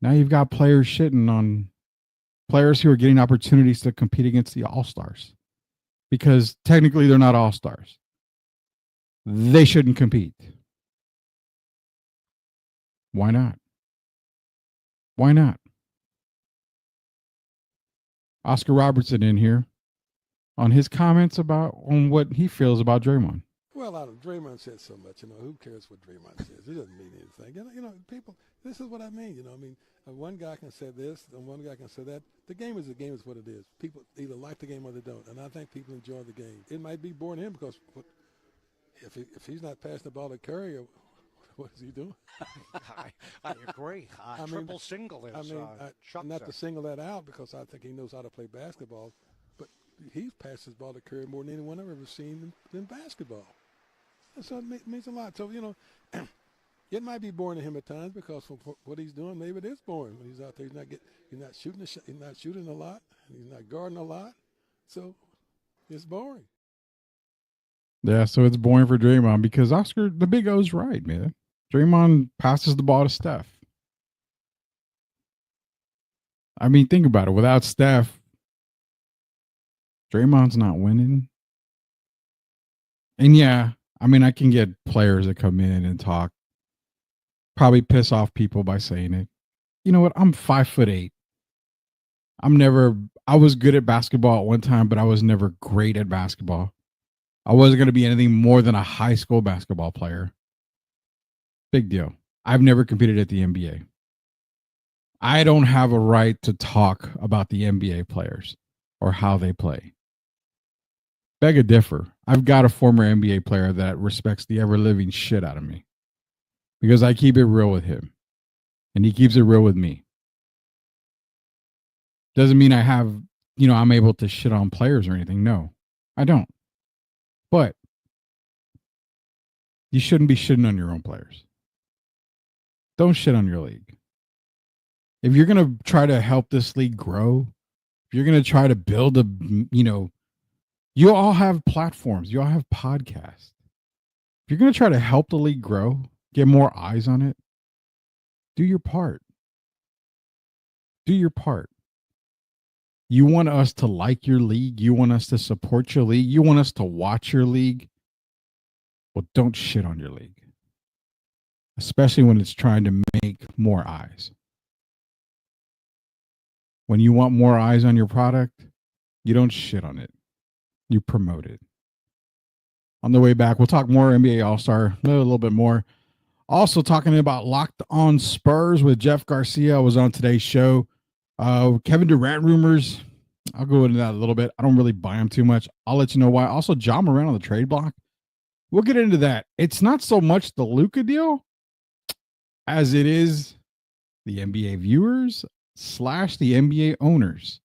Now you've got players shitting on players who are getting opportunities to compete against the All-Stars because technically they're not All-Stars. They shouldn't compete. Why not? Why not? Oscar Robertson in here on his comments on what he feels about Draymond.
Well, Draymond said so much. Who cares what Draymond says? It doesn't mean anything. People. This is what I mean. One guy can say this, and one guy can say that. The game is what it is. People either like the game or they don't, and I think people enjoy the game. It might be boring to him because if he's not passing the ball to Curry, what is he doing?
I agree. Triple single is
not to single that out because I think he knows how to play basketball, but he's passed his ball to Curry more than anyone I've ever seen in basketball. And so it means a lot. So, it might be boring to him at times because of what he's doing. Maybe it is boring when he's out there. He's not shooting a lot. He's not guarding a lot. So it's boring.
Yeah, so it's boring for Draymond because Oscar, the Big O's right, man. Draymond passes the ball to Steph. I mean, think about it. Without Steph, Draymond's not winning. And yeah, I mean, I can get players that come in and talk, probably piss off people by saying it. You know what? I'm 5'8". I was good at basketball at one time, but I was never great at basketball. I wasn't going to be anything more than a high school basketball player. Big deal. I've never competed at the NBA. I don't have a right to talk about the NBA players or how they play. Beg to differ. I've got a former NBA player that respects the ever-living shit out of me because I keep it real with him and he keeps it real with me. Doesn't mean I have, I'm able to shit on players or anything. No, I don't. But you shouldn't be shitting on your own players. Don't shit on your league. If you're going to try to help this league grow, if you're going to try to build you all have platforms. You all have podcasts. If you're going to try to help the league grow, get more eyes on it, do your part. Do your part. You want us to like your league. You want us to support your league. You want us to watch your league. Well, don't shit on your league. Especially when it's trying to make more eyes. When you want more eyes on your product, you don't shit on it. You promote it. On the way back, we'll talk more NBA All-Star, a little bit more. Also talking about Locked On Spurs with Jeff Garcia was on today's show. Kevin Durant rumors. I'll go into that a little bit. I don't really buy them too much. I'll let you know why. Also, John Moran on the trade block. We'll get into that. It's not so much the Luka deal as it is the NBA viewers / the NBA owners.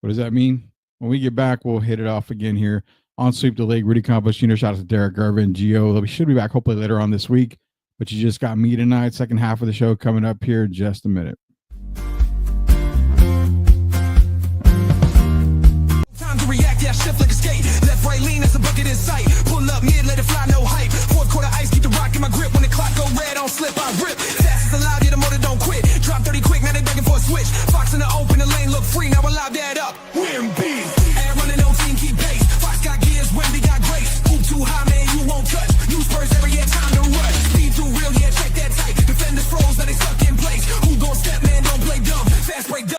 What does that mean? When we get back, we'll hit it off again here on Sweep the League. Rudy Campos Jr. Shout out to Derek Gervin, Gio. We should be back hopefully later on this week. But you just got me tonight. Second half of the show coming up here in just a minute.
Time to react, yeah, shift like a skate. Left, right, lean, that's a bucket in sight. Pull up mid, let it fly, no hype. Fourth quarter ice, keep the rock in my grip. When the clock go red, don't slip, I rip. Fast as allowed, yeah, the motor don't quit. Drop 30 quick, now they begging for a switch. Fox in the open, the lane look free, now allow that up. Win B. Air running, no team, keep pace. Fox got gears, Wemby got grace. Hoop too high, man, you won't touch. New Spurs every year, time to rush. Speed too real, yeah, check that tight. Defenders froze, now they stuck in place. Who gon' step, man, don't play dumb. Fast break dumb.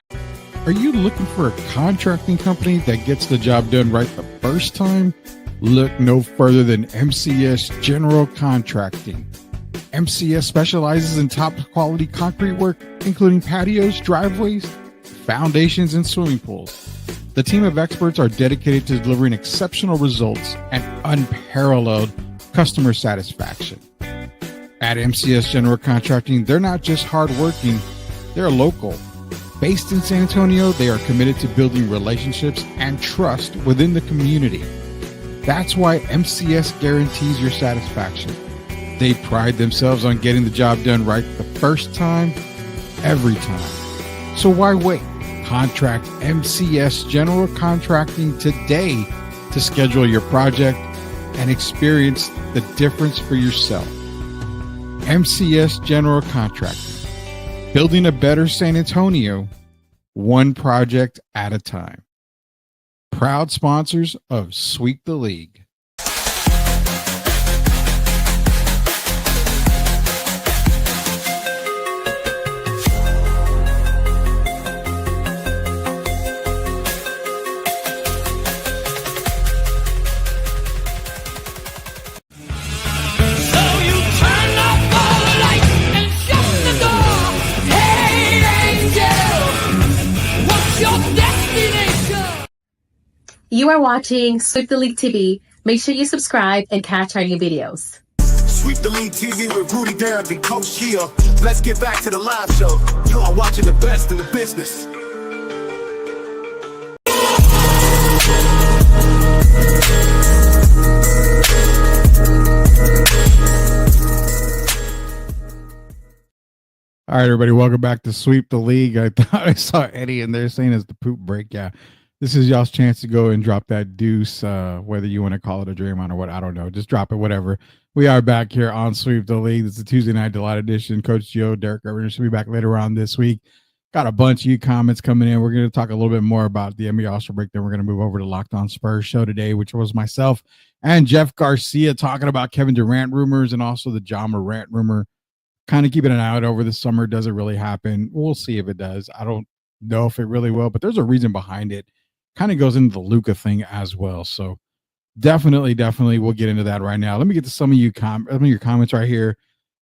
Are you looking for a contracting company that gets the job done right the first time? Look no further than MCS General Contracting. MCS specializes in top quality concrete work, including patios, driveways, foundations, and swimming pools. The team of experts are dedicated to delivering exceptional results and unparalleled customer satisfaction. At MCS General Contracting, they're not just hardworking, they're local. Based in San Antonio, they are committed to building relationships and trust within the community. That's why MCS guarantees your satisfaction. They pride themselves on getting the job done right the first time, every time. So why wait? Contract MCS General Contracting today to schedule your project and experience the difference for yourself. MCS General Contracting, building a better San Antonio, one project at a time. Proud sponsors of Sweep the League.
You are watching Sweep the League TV. Make sure you subscribe and catch our new videos.
Sweep the League TV with Rudy Derrick and Coach Gio. Let's get back to the live show. You are watching the best in the business.
All right, everybody, welcome back to Sweep the League. I thought I saw Eddie in there saying it's the poop break. Yeah, this is y'all's chance to go and drop that deuce, whether you want to call it a Draymond or what, I don't know. Just drop it, whatever. We are back here on Sweep the League. This is the Tuesday Night Delight edition. Coach Joe, Derek Rivers should be back later on this week. Got a bunch of you comments coming in. We're going to talk a little bit more about the NBA All-Star break. Then we're going to move over to Locked On Spurs show today, which was myself and Jeff Garcia talking about Kevin Durant rumors and also the Ja Morant rumor. Kind of keeping an eye out over the summer. Does it really happen? We'll see if it does. I don't know if it really will, but there's a reason behind it. Kind of goes into the Luka thing as well. So definitely we'll get into that right now. Let me get to some of your comments right here.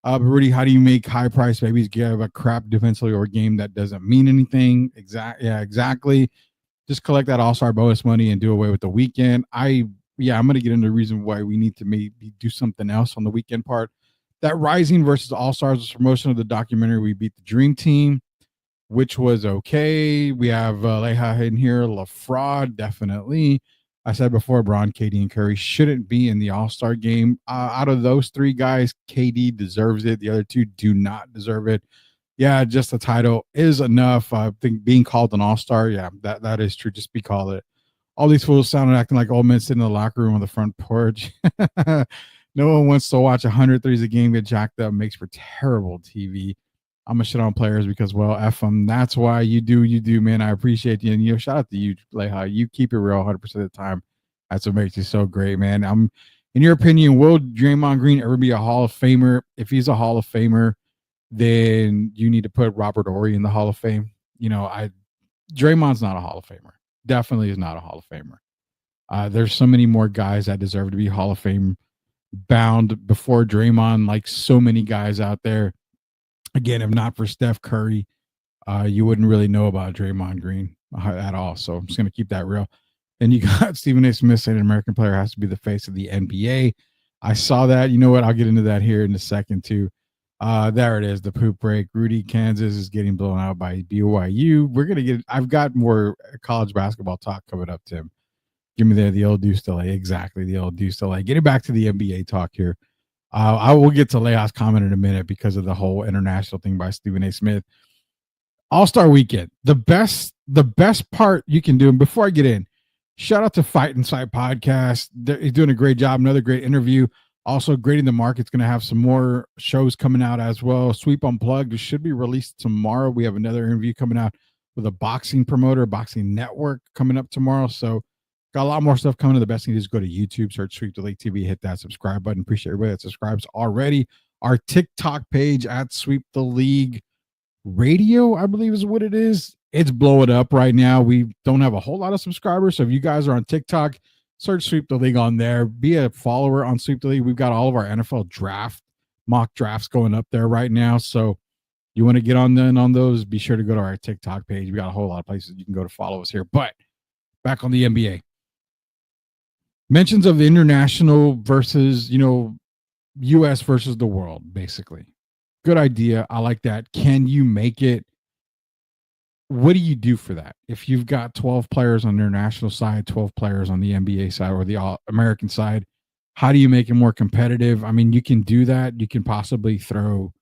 Rudy, how do you make high price babies give a crap defensively or a game that doesn't mean anything? Exactly. Just collect that all-star bonus money and do away with the weekend. I'm going to get into the reason why we need to maybe do something else on the weekend part. That Rising versus All-Stars was promotion of the documentary We Beat the Dream Team, which was okay. We have Leha in here, LaFraud, definitely. I said before, Bron, KD, and Curry shouldn't be in the All-Star game. Out of those three guys, KD deserves it. The other two do not deserve it. Yeah, just the title is enough. I think being called an All-Star, yeah, that is true. Just be called it. All these fools sounded acting like old men sitting in the locker room on the front porch. No one wants to watch 100 threes a game get jacked up. Makes for terrible TV. I'm going to shit on players because, well, F them. That's why you do, man. I appreciate you. And, shout out to you, Leha. You keep it real 100% of the time. That's what makes you so great, man. In your opinion, will Draymond Green ever be a Hall of Famer? If he's a Hall of Famer, then you need to put Robert Horry in the Hall of Fame. Draymond's not a Hall of Famer. Definitely is not a Hall of Famer. There's so many more guys that deserve to be Hall of Fame bound before Draymond, like so many guys out there. Again, if not for Steph Curry, you wouldn't really know about Draymond Green at all. So I'm just going to keep that real. Then you got Stephen A. Smith saying an American player has to be the face of the NBA. I saw that. You know what? I'll get into that here in a second too. There it is, the poop break. Rudy, Kansas is getting blown out by BYU. I've got more college basketball talk coming up, Tim. Give me the old deuce delay. Exactly, the old deuce delay. Getting back to the NBA talk here. I will get to Leah's comment in a minute because of the whole international thing by Stephen A. Smith. All-Star Weekend. The best part you can do, and before I get in, shout out to Fight Inside Podcast. He's doing a great job. Another great interview. Also, Grading the Market's going to have some more shows coming out as well. Sweep Unplugged should be released tomorrow. We have another interview coming out with a boxing promoter, Boxing Network, coming up tomorrow. So got a lot more stuff coming. The best thing is go to YouTube, search Sweep the League TV, hit that subscribe button. Appreciate everybody that subscribes already. Our TikTok page at Sweep the League Radio, I believe is what it is. It's blowing up right now. We don't have a whole lot of subscribers. So if you guys are on TikTok, search Sweep the League on there. Be a follower on Sweep the League. We've got all of our NFL mock drafts going up there right now. So you want to get on those, be sure to go to our TikTok page. We got a whole lot of places you can go to follow us here. But back on the NBA. Mentions of the international versus, U.S. versus the world, basically. Good idea. I like that. Can you make it? What do you do for that? If you've got 12 players on the international side, 12 players on the NBA side or the All-American side, how do you make it more competitive? I mean, you can do that. You can possibly throw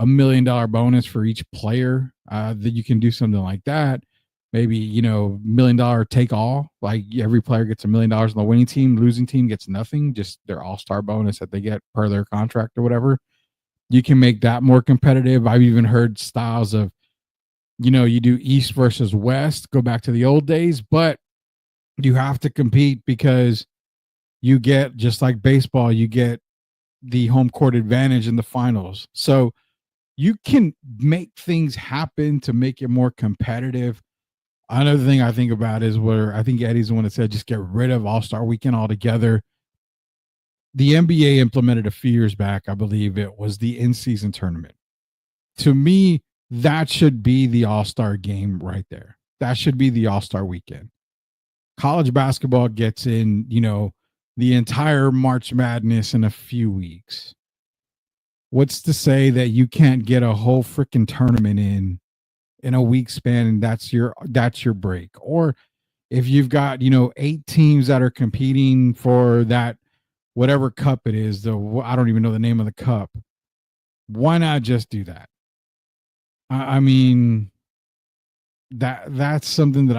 $1 million bonus for each player that you can do something like that. maybe, $1 million take all. Like every player gets $1 million on the winning team, losing team gets nothing, just their all-star bonus that they get per their contract or whatever. You can make that more competitive. I've even heard styles of, you do East versus West, go back to the old days, but you have to compete because you get, just like baseball, you get the home court advantage in the finals. So you can make things happen to make it more competitive. Another thing I think about is where I think Eddie's the one that said just get rid of All-Star Weekend altogether. The NBA implemented a few years back, I believe it was the in-season tournament. To me, that should be the All-Star game right there. That should be the All-Star Weekend. College basketball gets in, the entire March Madness in a few weeks. What's to say that you can't get a whole freaking tournament in a week span, and that's your break? Or if you've got 8 teams that are competing for that whatever cup it is, I don't even know the name of the cup, why not just do that? I mean, that's something that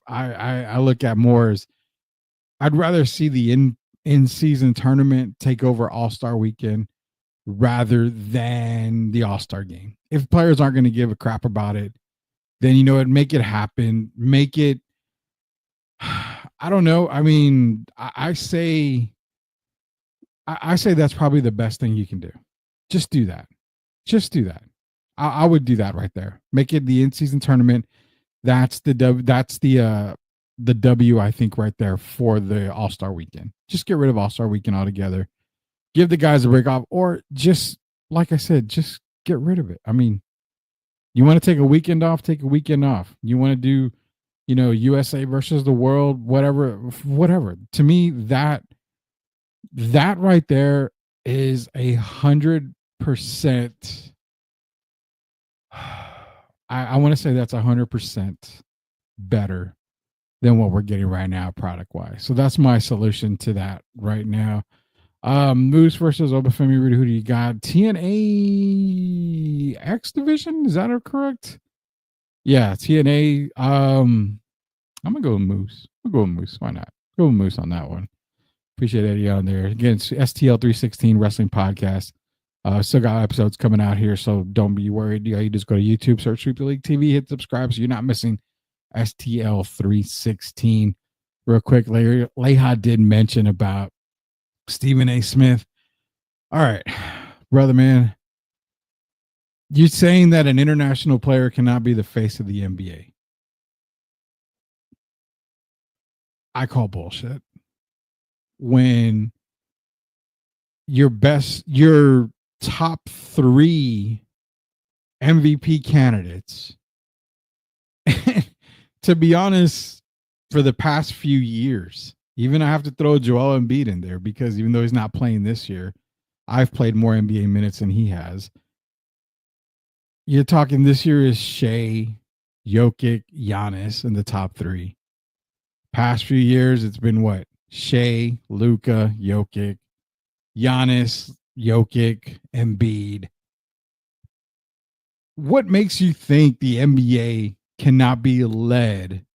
I look at more as I'd rather see the in season tournament take over All-Star Weekend rather than the All-Star game. If players aren't going to give a crap about it, then make it happen. Make it, I don't know. I mean, I say that's probably the best thing you can do. Just do that. Just do that. I would do that right there. Make it the in-season tournament. That's the W, I think, right there for the All-Star Weekend. Just get rid of All-Star Weekend altogether. Give the guys a break off, or just, like I said, just get rid of it. I mean, you want to take a weekend off, take a weekend off. You want to do, USA versus the world, whatever. To me, that right there is 100%. I want to say that's 100% better than what we're getting right now, product wise. So that's my solution to that right now. Moose versus Obafemi Rudy. Who do you got? TNA X division? Is that correct? Yeah, TNA. I'm gonna go with Moose. Why not? Go with Moose on that one. Appreciate Eddie on there. Again, it's STL 316 Wrestling Podcast. Still got episodes coming out here, so don't be worried. You just go to YouTube, search Sweep the League TV, hit subscribe so you're not missing STL 316. Real quick, Leha did mention about Stephen A. Smith. All right, brother, man. You're saying that an international player cannot be the face of the NBA. I call bullshit. When your top 3 MVP candidates, to be honest, for the past few years, even I have to throw Joel Embiid in there because even though he's not playing this year, I've played more NBA minutes than he has. You're talking this year is Shea, Jokic, Giannis in the top 3. Past few years, it's been what? Shea, Luka, Jokic, Giannis, Jokic, Embiid. What makes you think the NBA cannot be led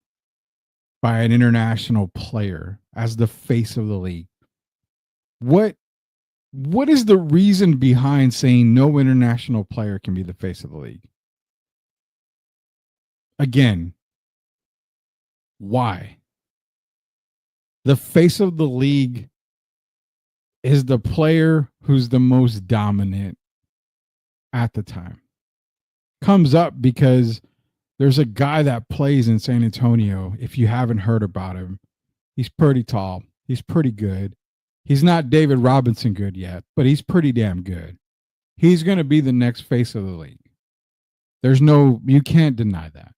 by an international player as the face of the league? What is the reason behind saying no international player can be the face of the league? Again, why? The face of the league is the player who's the most dominant at the time. Comes up because there's a guy that plays in San Antonio. If you haven't heard about him, he's pretty tall. He's pretty good. He's not David Robinson good yet, but he's pretty damn good. He's going to be the next face of the league. You can't deny that.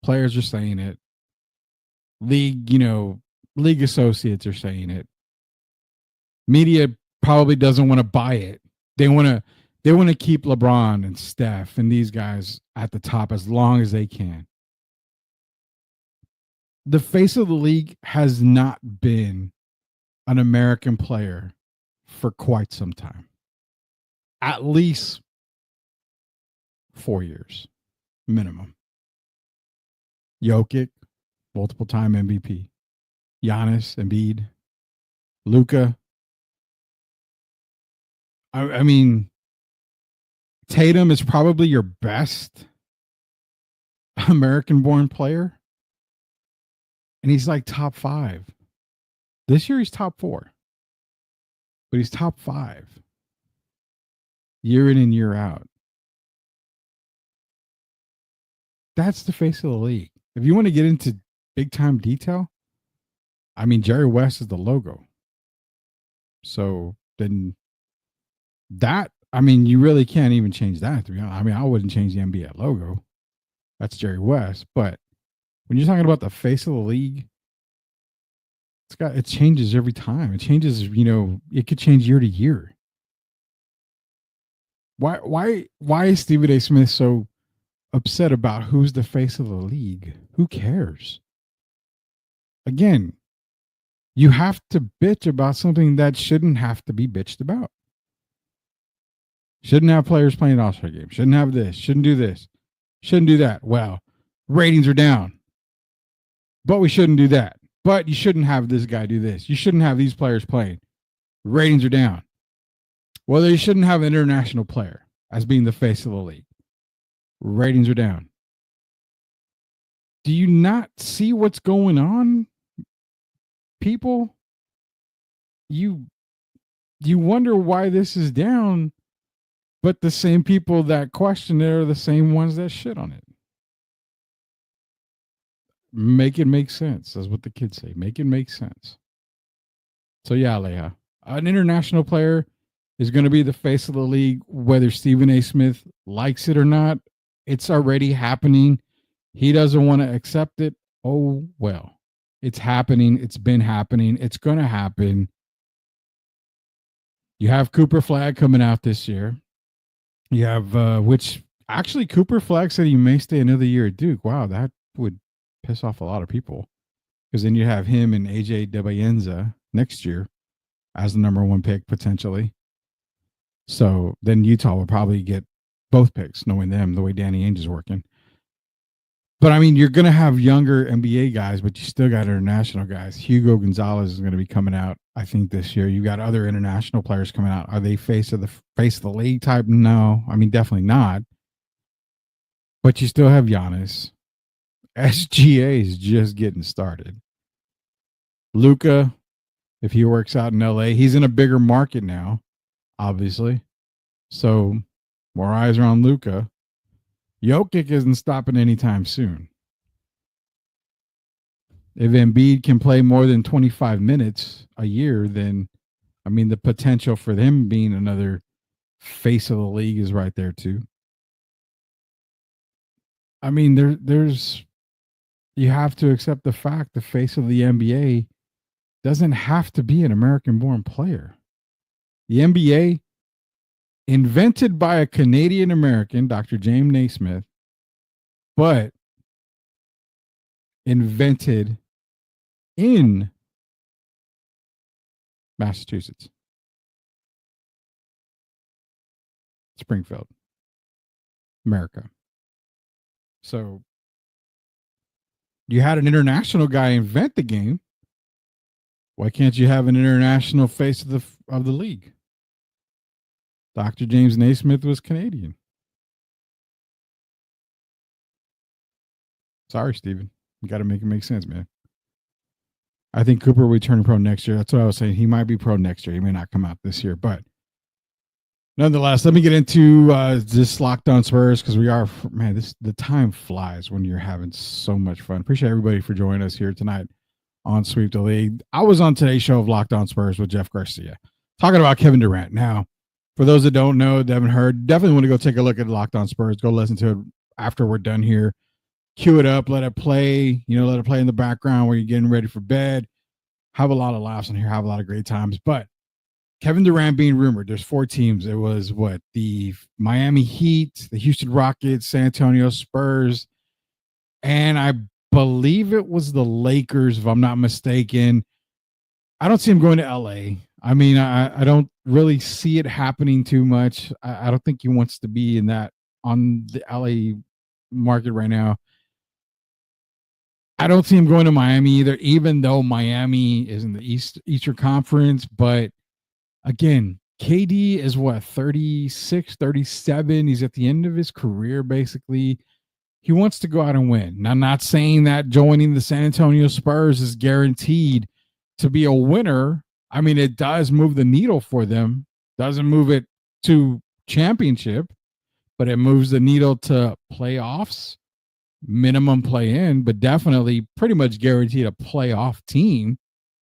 Players are saying it. League associates are saying it. Media probably doesn't want to buy it. They want to keep LeBron and Steph and these guys at the top as long as they can. The face of the league has not been an American player for quite some time. At least 4 years minimum. Jokic, multiple time MVP. Giannis, Embiid, Luka. I mean, Tatum is probably your best American-born player, and he's like top 5. This year he's top 4, but he's top 5 year in and year out. That's the face of the league. If you want to get into big-time detail, I mean, Jerry West is the logo. So then that, I mean, you really can't even change that, to be honest. I mean, I wouldn't change the NBA logo. That's Jerry West. But when you're talking about the face of the league, it changes every time. It changes, it could change year to year. Why is Stephen A. Smith so upset about who's the face of the league? Who cares? Again, you have to bitch about something that shouldn't have to be bitched about. Shouldn't have players playing All-Star games. Shouldn't have this. Shouldn't do this. Shouldn't do that. Well, ratings are down. But we shouldn't do that. But you shouldn't have this guy do this. You shouldn't have these players playing. Ratings are down. Well, they shouldn't have an international player as being the face of the league. Ratings are down. Do you not see what's going on, people? You wonder why this is down, but the same people that question it are the same ones that shit on it. Make it make sense. That's what the kids say. Make it make sense. So yeah, Leah, an international player is going to be the face of the league, whether Stephen A. Smith likes it or not. It's already happening. He doesn't want to accept it. Oh, well, it's happening. It's been happening. It's going to happen. You have Cooper Flagg coming out this year. You have, which actually Cooper Flagg said he may stay another year at Duke. Wow, that would piss off a lot of people. Because then you have him and AJ Debayenza next year as the number 1 pick potentially. So then Utah will probably get both picks, knowing them, the way Danny Ainge is working. But I mean, you're going to have younger NBA guys, but you still got international guys. Hugo Gonzalez is going to be coming out, I think, this year. You got other international players coming out. Are they face of the league type? No, I mean, definitely not. But you still have Giannis. SGA is just getting started. Luka, if he works out in LA, he's in a bigger market now, obviously. So more eyes are on Luka. Jokic isn't stopping anytime soon. If Embiid can play more than 25 minutes a year, then, I mean, the potential for them being another face of the league is right there too. I mean, there's you have to accept the fact the face of the NBA doesn't have to be an American-born player. The NBA, invented by a Canadian-American, Dr. James Naismith, but invented in Massachusetts. Springfield, America. So you had an international guy invent the game. Why can't you have an international face of the league? Dr. James Naismith was Canadian. Sorry, Steven. You got to make it make sense, man. I think Cooper will be turning pro next year. That's what I was saying. He might be pro next year. He may not come out this year, but nonetheless, let me get into this Locked On Spurs, because we are, man, the time flies when you're having so much fun. Appreciate everybody for joining us here tonight on Sweep the League. I was on today's show of Locked On Spurs with Jeff Garcia, talking about Kevin Durant. Now, for those that don't know, that haven't heard, definitely want to go take a look at Locked On Spurs. Go listen to it after we're done here. Cue it up, let it play, let it play in the background where you're getting ready for bed. Have a lot of laughs in here, have a lot of great times. But Kevin Durant being rumored, there's 4 teams. It was the Miami Heat, the Houston Rockets, San Antonio Spurs, and I believe it was the Lakers, if I'm not mistaken. I don't see him going to LA. I mean, I don't really see it happening too much. I don't think he wants to be on the LA market right now. I don't see him going to Miami either, even though Miami is in the Eastern Conference. But again, KD is what, 36, 37. He's at the end of his career, basically. He wants to go out and win. Now, I'm not saying that joining the San Antonio Spurs is guaranteed to be a winner. I mean, it does move the needle for them. Doesn't move it to championship, but it moves the needle to playoffs, minimum play in, but definitely pretty much guaranteed a playoff team.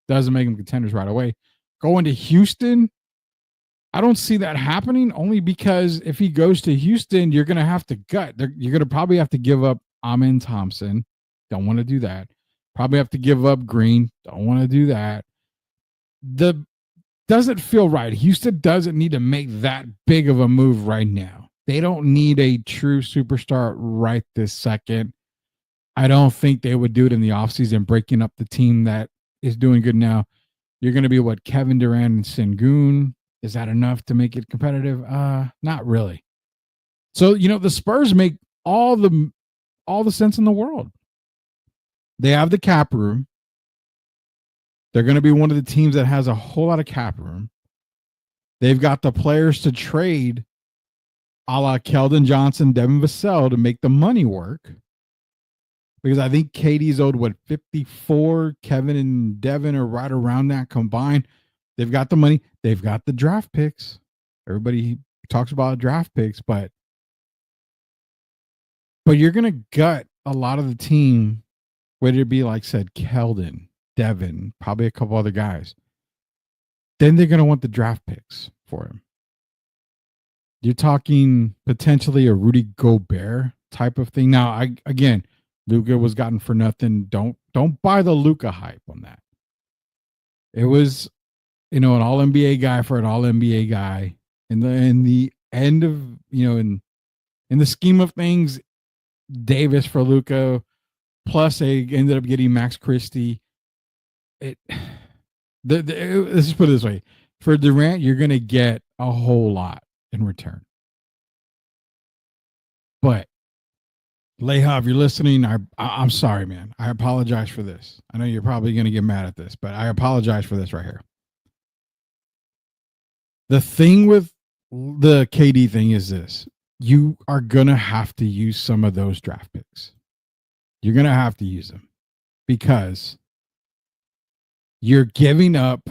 Doesn't make them contenders right away. Going to Houston, I don't see that happening, only because if he goes to Houston, you're going to have to gut. You're going to probably have to give up Amin Thompson. Don't want to do that. Probably have to give up Green. Don't want to do that. Doesn't feel right. Houston doesn't need to make that big of a move right now. They don't need a true superstar right this second. I don't think they would do it in the offseason, breaking up the team that is doing good now. You're going to be what, Kevin Durant and Sengun. Is that enough to make it competitive? Not really. So, the Spurs make all the sense in the world. They have the cap room. They're going to be one of the teams that has a whole lot of cap room. They've got the players to trade a la Keldon Johnson, Devin Vassell to make the money work. Because I think KD's owed, 54? Kevin and Devin are right around that combined. They've got the money. They've got the draft picks. Everybody talks about draft picks, but you're going to gut a lot of the team, whether it be, like said, Keldon, Devin, probably a couple other guys. Then they're going to want the draft picks for him. You're talking potentially a Rudy Gobert type of thing. Now, again, Luka was gotten for nothing. Don't buy the Luka hype on that. It was, an all NBA guy for an all NBA guy. In the end of, in the scheme of things, Davis for Luka, plus they ended up getting Max Christie. Let's just put it this way. For Durant, you're going to get a whole lot in return. But Leha, if you're listening, I'm sorry, man. I apologize for this. I know you're probably going to get mad at this, but I apologize for this right here. The thing with the KD thing is this. You are going to have to use some of those draft picks. You're going to have to use them because you're giving up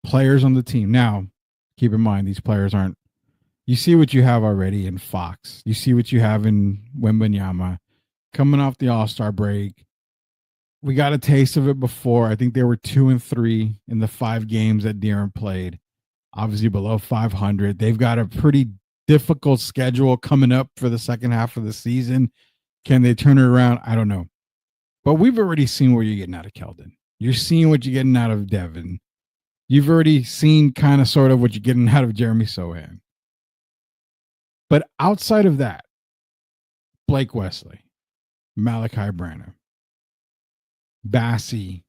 players on the team. Now, keep in mind, these players aren't. You see what you have already in Fox. You see what you have in Wembanyama coming off the All-Star break. We got a taste of it before. I think they were 2-3 in the 5 games that De'Aaron played. Obviously below 500. They've got a pretty difficult schedule coming up for the second half of the season. Can they turn it around? I don't know. But we've already seen what you're getting out of Keldon. You're seeing what you're getting out of Devin. You've already seen kind of sort of what you're getting out of Jeremy Sohan. But outside of that, Blake Wesley, Malachi Branham, Bassie.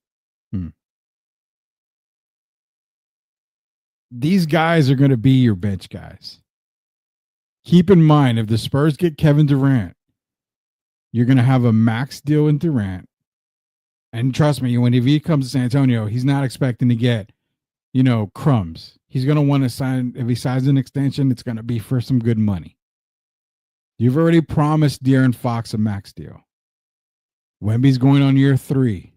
These guys are going to be your bench guys. Keep in mind, if the Spurs get Kevin Durant, you're going to have a max deal in Durant. And trust me, if he comes to San Antonio, he's not expecting to get, crumbs. He's going to want to sign, if he signs an extension, it's going to be for some good money. You've already promised De'Aaron Fox a max deal. Wemby's going on year 3.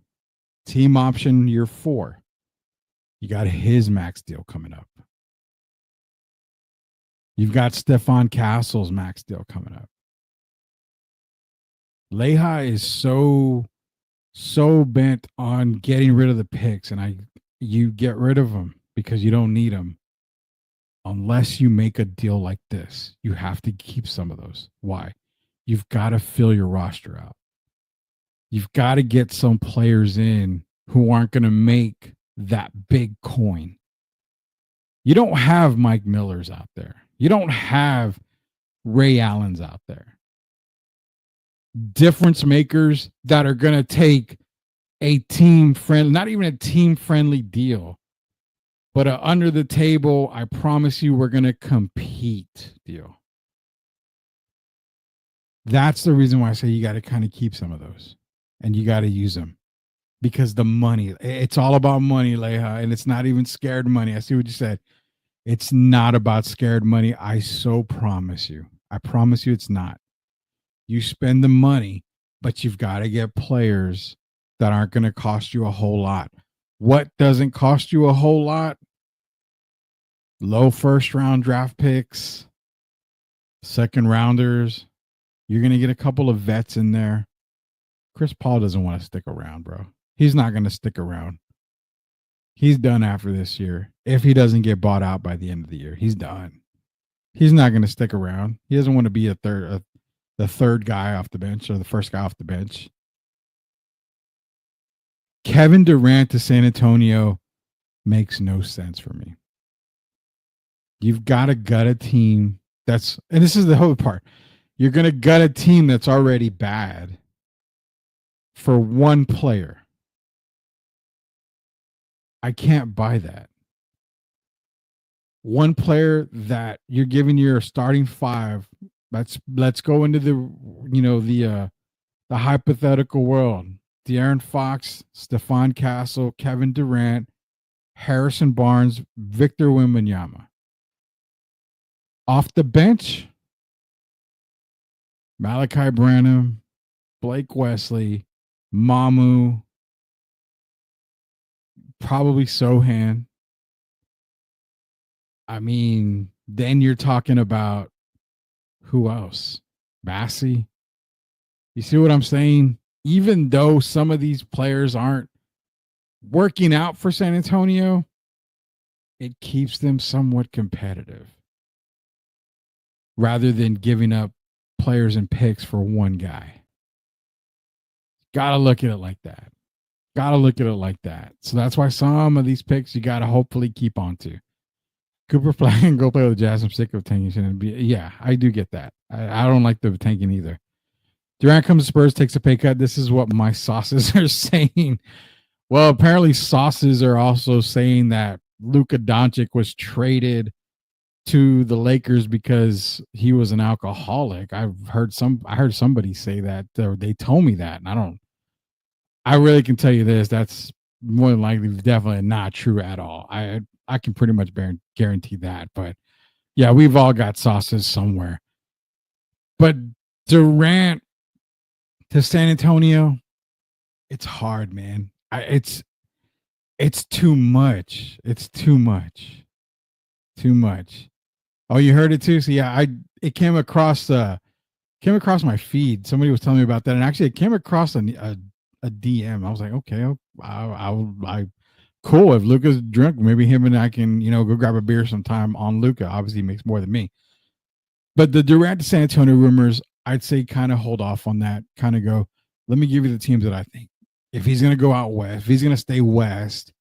Team option year 4. You got his max deal coming up. You've got Stephon Castle's max deal coming up. Lehi is so bent on getting rid of the picks, and you get rid of them because you don't need them. Unless you make a deal like this, you have to keep some of those. Why? You've got to fill your roster out. You've got to get some players in who aren't going to make that big coin. You don't have Mike Millers out there. You don't have Ray Allens out there. Difference makers that are going to take a team friendly, not even a team friendly deal, but a under the table, I promise you we're going to compete deal. That's the reason why I say you got to kind of keep some of those. and you got to use them because the money, it's all about money, Leha, and it's not even scared money. I see what you said. It's not about scared money. I so promise you. I promise you it's not. You spend the money, but you've got to get players that aren't going to cost you a whole lot. What doesn't cost you a whole lot? Low first round draft picks, second rounders. You're going to get a couple of vets in there. Chris Paul doesn't want to stick around, bro. He's not going to stick around. He's done after this year. If he doesn't get bought out by the end of the year, he's done. He's not going to stick around. He doesn't want to be the third guy off the bench or the first guy off the bench. Kevin Durant to San Antonio makes no sense for me. You've got to gut a team that's, and this is the whole part, you're going to gut a team that's already bad for one player. I can't buy that. One player that you're giving your starting five. Let's go into the hypothetical world. De'Aaron Fox, Stephon Castle, Kevin Durant, Harrison Barnes, Victor Wembanyama. Off the bench, Malachi Branham, Blake Wesley, Mamu, probably Sohan. I mean, then you're talking about who else? Massey. You see what I'm saying? Even though some of these players aren't working out for San Antonio, it keeps them somewhat competitive rather than giving up players and picks for one guy. Got to look at it like that. Got to look at it like that. So that's why some of these picks you got to hopefully keep on to. Cooper Flag, go play with the Jazz. I'm sick of tanking. Yeah, I do get that. I don't like the tanking either. Durant comes to Spurs, takes a pay cut. This is what my sauces are saying. Well, apparently sauces are also saying that Luka Doncic was traded to the Lakers because he was an alcoholic. I heard somebody say that, or they told me that, and I really can tell you this. That's more than likely definitely not true at all. I can pretty much guarantee that. But yeah, we've all got sauces somewhere. But Durant to San Antonio, it's hard, man. It's too much. It's too much. Too much. Oh, you heard it too? So yeah, it came across my feed. Somebody was telling me about that, and actually it came across a DM. I was like, okay, I cool. If Luka's drunk, maybe him and I can, go grab a beer sometime on Luka. Obviously, he makes more than me. But the Durant to San Antonio rumors, I'd say kind of hold off on that. Kind of go, let me give you the teams that I think. If he's going to go out west, if he's going to stay west,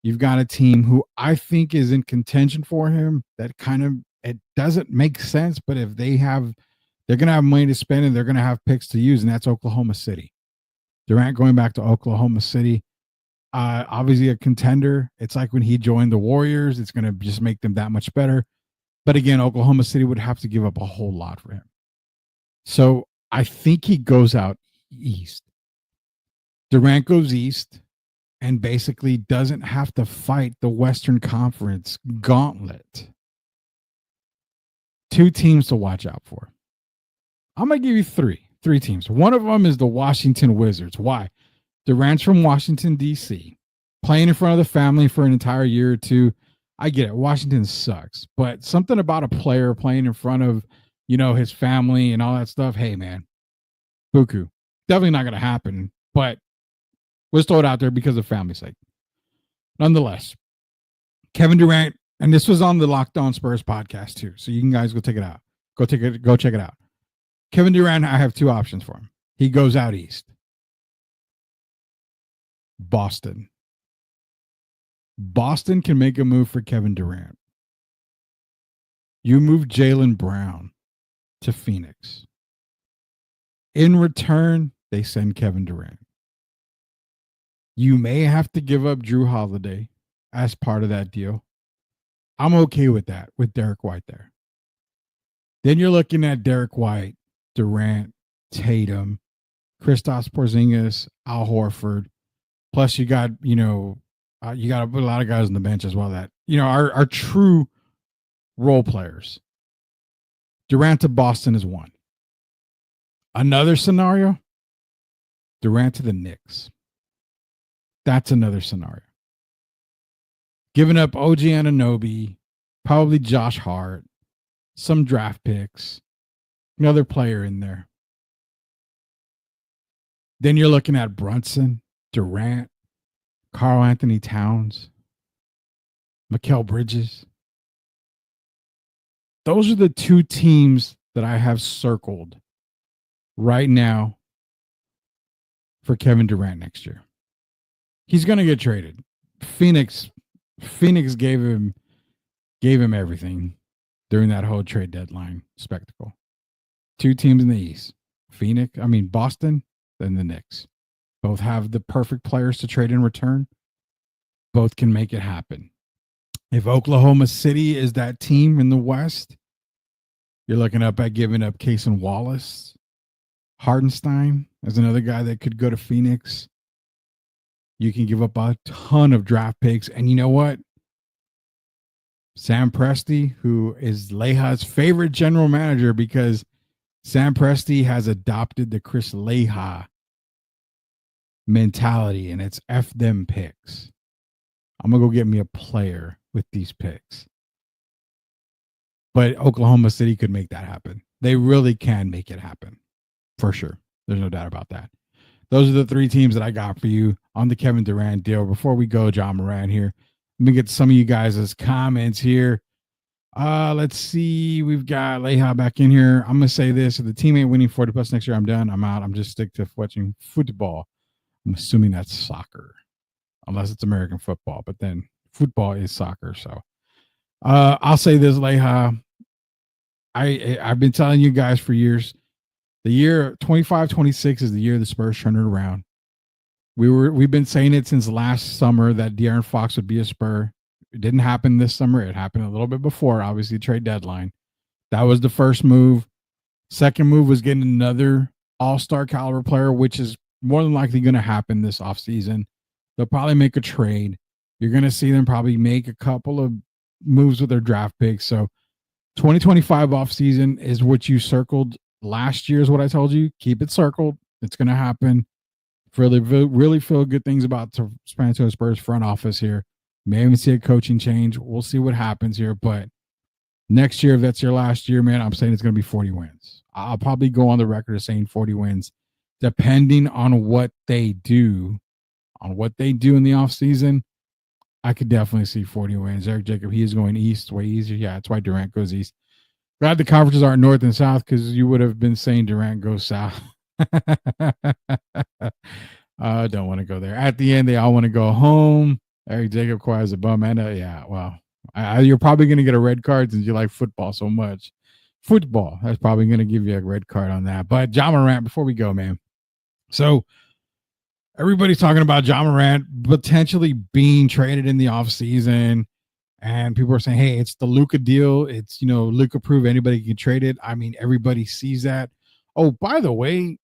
you've got a team who I think is in contention for him. That kind of, it doesn't make sense, but if they're going to have money to spend and they're going to have picks to use, and that's Oklahoma City. Durant going back to Oklahoma City. Obviously a contender. It's like when he joined the Warriors, it's going to just make them that much better. But again, Oklahoma City would have to give up a whole lot for him. So I think he goes out east. Durant goes east and basically doesn't have to fight the Western Conference gauntlet. Two teams to watch out for. I'm going to give you three teams. One of them is the Washington Wizards. Why? Durant's from Washington, D.C., playing in front of the family for an entire year or two. I get it. Washington sucks. But something about a player playing in front of, his family and all that stuff, hey, man, buku. Definitely not going to happen. But let's throw it out there because of family's sake. Nonetheless, Kevin Durant, and this was on the Locked On Spurs podcast too, so you can guys go check it out. Go check it out. Kevin Durant, I have two options for him. He goes out east. Boston can make a move for Kevin Durant. You move Jaylen Brown to Phoenix. In return, they send Kevin Durant. You may have to give up Drew Holiday as part of that deal. I'm okay with that, with Derek White there. Then you're looking at Derek White, Durant, Tatum, Kristaps Porzingis, Al Horford. Plus, you got you got to put a lot of guys on the bench as well that are true role players. Durant to Boston is one. Another scenario: Durant to the Knicks. That's another scenario. Giving up OG Anunoby, probably Josh Hart, some draft picks, another player in there. Then you're looking at Brunson, Durant, Karl Anthony Towns, Mikal Bridges. Those are the two teams that I have circled right now for Kevin Durant next year. He's going to get traded. Phoenix gave him everything during that whole trade deadline spectacle. Two teams in the East. Boston, then the Knicks. Both have the perfect players to trade in return. Both can make it happen. If Oklahoma City is that team in the West, you're looking up at giving up Cason Wallace. Hardenstein is another guy that could go to Phoenix. You can give up a ton of draft picks. And you know what? Sam Presti, who is Leja's favorite general manager, because Sam Presti has adopted the Chris Leja mentality, and it's F them picks. I'm going to go get me a player with these picks. But Oklahoma City could make that happen. They really can make it happen. For sure. There's no doubt about that. Those are the three teams that I got for you on the Kevin Durant deal. Before we go, John Moran here. Let me get some of you guys' comments here. Let's see. We've got Leja back in here. I'm going to say this. If the team ain't winning 40 plus next year, I'm done. I'm out. I'm just stick to watching football. I'm assuming that's soccer. Unless it's American football. But then football is soccer. So I'll say this, Leja. I've been telling you guys for years, the year 25-26 is the year the Spurs turned it around. We've been saying it since last summer that De'Aaron Fox would be a Spur. It didn't happen this summer. It happened a little bit before, obviously, trade deadline. That was the first move. Second move was getting another all-star caliber player, which is more than likely going to happen this offseason. They'll probably make a trade. You're going to see them probably make a couple of moves with their draft picks. So 2025 offseason is what you circled last year, is what I told you. Keep it circled. It's going to happen. Really feel good things about the San Antonio Spurs front office here. May even see a coaching change. We'll see what happens here. But next year, if that's your last year, man, I'm saying it's going to be 40 wins. I'll probably go on the record as saying 40 wins, depending on what they do. On what they do in the offseason, I could definitely see 40 wins. Eric Jacob, he is going east, way easier. Yeah, that's why Durant goes east. Glad the conferences aren't north and south, because you would have been saying Durant goes south. I don't want to go there. At the end, they all want to go home. Eric Jacob acquires a bum. And yeah, well, you're probably going to get a red card since you like football so much. Football, that's probably going to give you a red card on that. But John Morant, before we go, man. So everybody's talking about John Morant potentially being traded in the offseason. And people are saying, hey, it's the Luka deal. It's, Luka prove anybody can trade it. I mean, everybody sees that. Oh, by the way,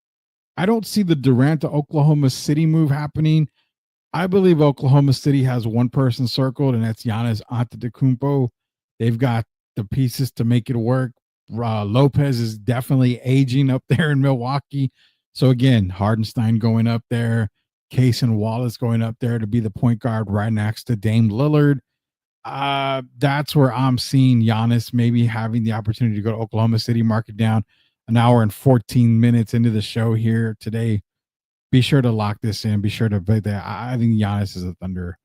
I don't see the Durant to Oklahoma City move happening. I believe Oklahoma City has one person circled, and that's Giannis Antetokounmpo. They've got the pieces to make it work. Lopez is definitely aging up there in Milwaukee. So again, Hardenstein going up there, Cason Wallace going up there to be the point guard right next to Dame Lillard. That's where I'm seeing Giannis maybe having the opportunity to go to Oklahoma City, mark it down. An hour and 14 minutes into the show here today. Be sure to lock this in. Be sure to play that. I think Giannis is a Thunder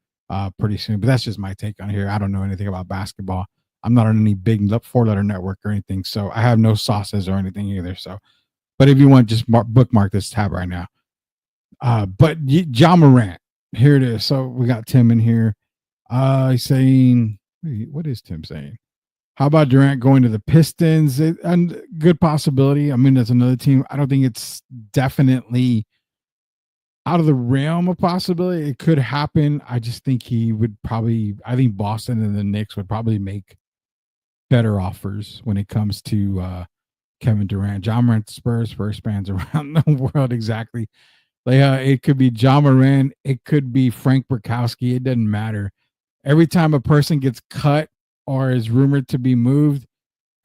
pretty soon, but that's just my take on here. I don't know anything about basketball. I'm not on any big 4-letter network or anything, so I have no sauces or anything either. So, but if you want, just bookmark this tab right now. But John Morant, here it is. So we got Tim in here. He's saying, what is Tim saying? How about Durant going to the Pistons? And good possibility. I mean, that's another team. I don't think it's definitely out of the realm of possibility. It could happen. I just think I think Boston and the Knicks would probably make better offers when it comes to Kevin Durant, John Morant, Spurs fans around the world. Exactly. Like, it could be John Morant. It could be Frank Burkowski. It doesn't matter. Every time a person gets cut or is rumored to be moved,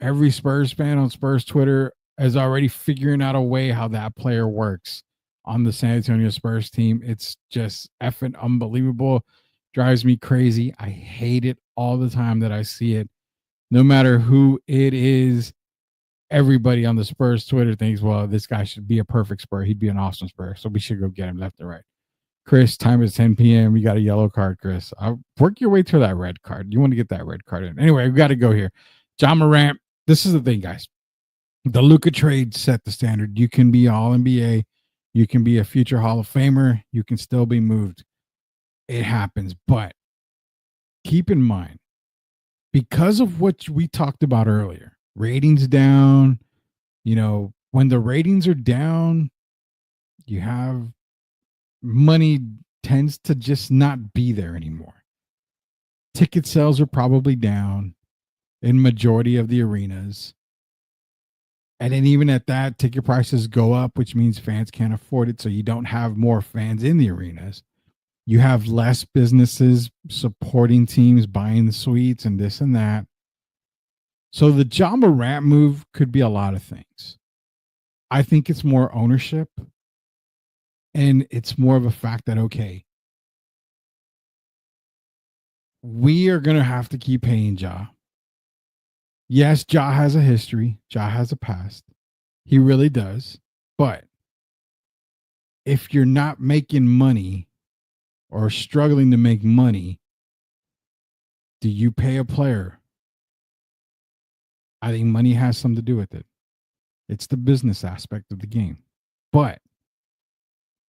every Spurs fan on Spurs Twitter is already figuring out a way how that player works on the San Antonio Spurs team. It's just effing unbelievable. Drives me crazy. I hate it all the time that I see it. No matter who it is, everybody on the Spurs Twitter thinks, well, this guy should be a perfect Spur. He'd be an awesome Spur. So we should go get him left and right. Chris, time is 10 p.m. You got a yellow card, Chris. I'll work your way to that red card. You want to get that red card in. Anyway, we got to go here. John Morant. This is the thing, guys. The Luka trade set the standard. You can be all NBA. You can be a future Hall of Famer. You can still be moved. It happens. But keep in mind, because of what we talked about earlier, ratings down, when the ratings are down, you have money tends to just not be there anymore. Ticket sales are probably down in majority of the arenas. And then even at that, ticket prices go up, which means fans can't afford it. So you don't have more fans in the arenas. You have less businesses supporting teams, buying the suites and this and that. So the John Morant move could be a lot of things. I think it's more ownership. And it's more of a fact that, okay, we are going to have to keep paying Ja. Yes, Ja has a history. Ja has a past. He really does. But if you're not making money or struggling to make money, do you pay a player? I think money has something to do with it. It's the business aspect of the game. But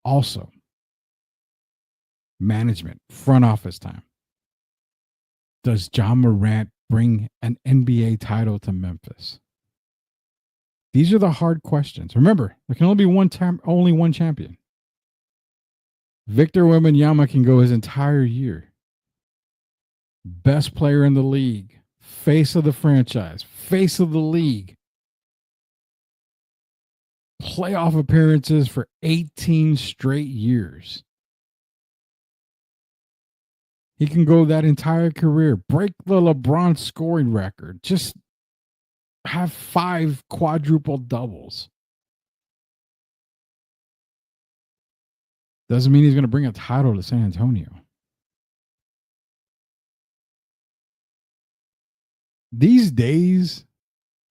also, management, front office time. Does John Morant bring an NBA title to Memphis? These are the hard questions. Remember, there can only be only one champion. Victor Wembanyama can go his entire year. Best player in the league, face of the franchise, face of the league. Playoff appearances for 18 straight years. He can go that entire career, break the LeBron scoring record, just have 5 quadruple doubles. Doesn't mean he's going to bring a title to San Antonio. These days,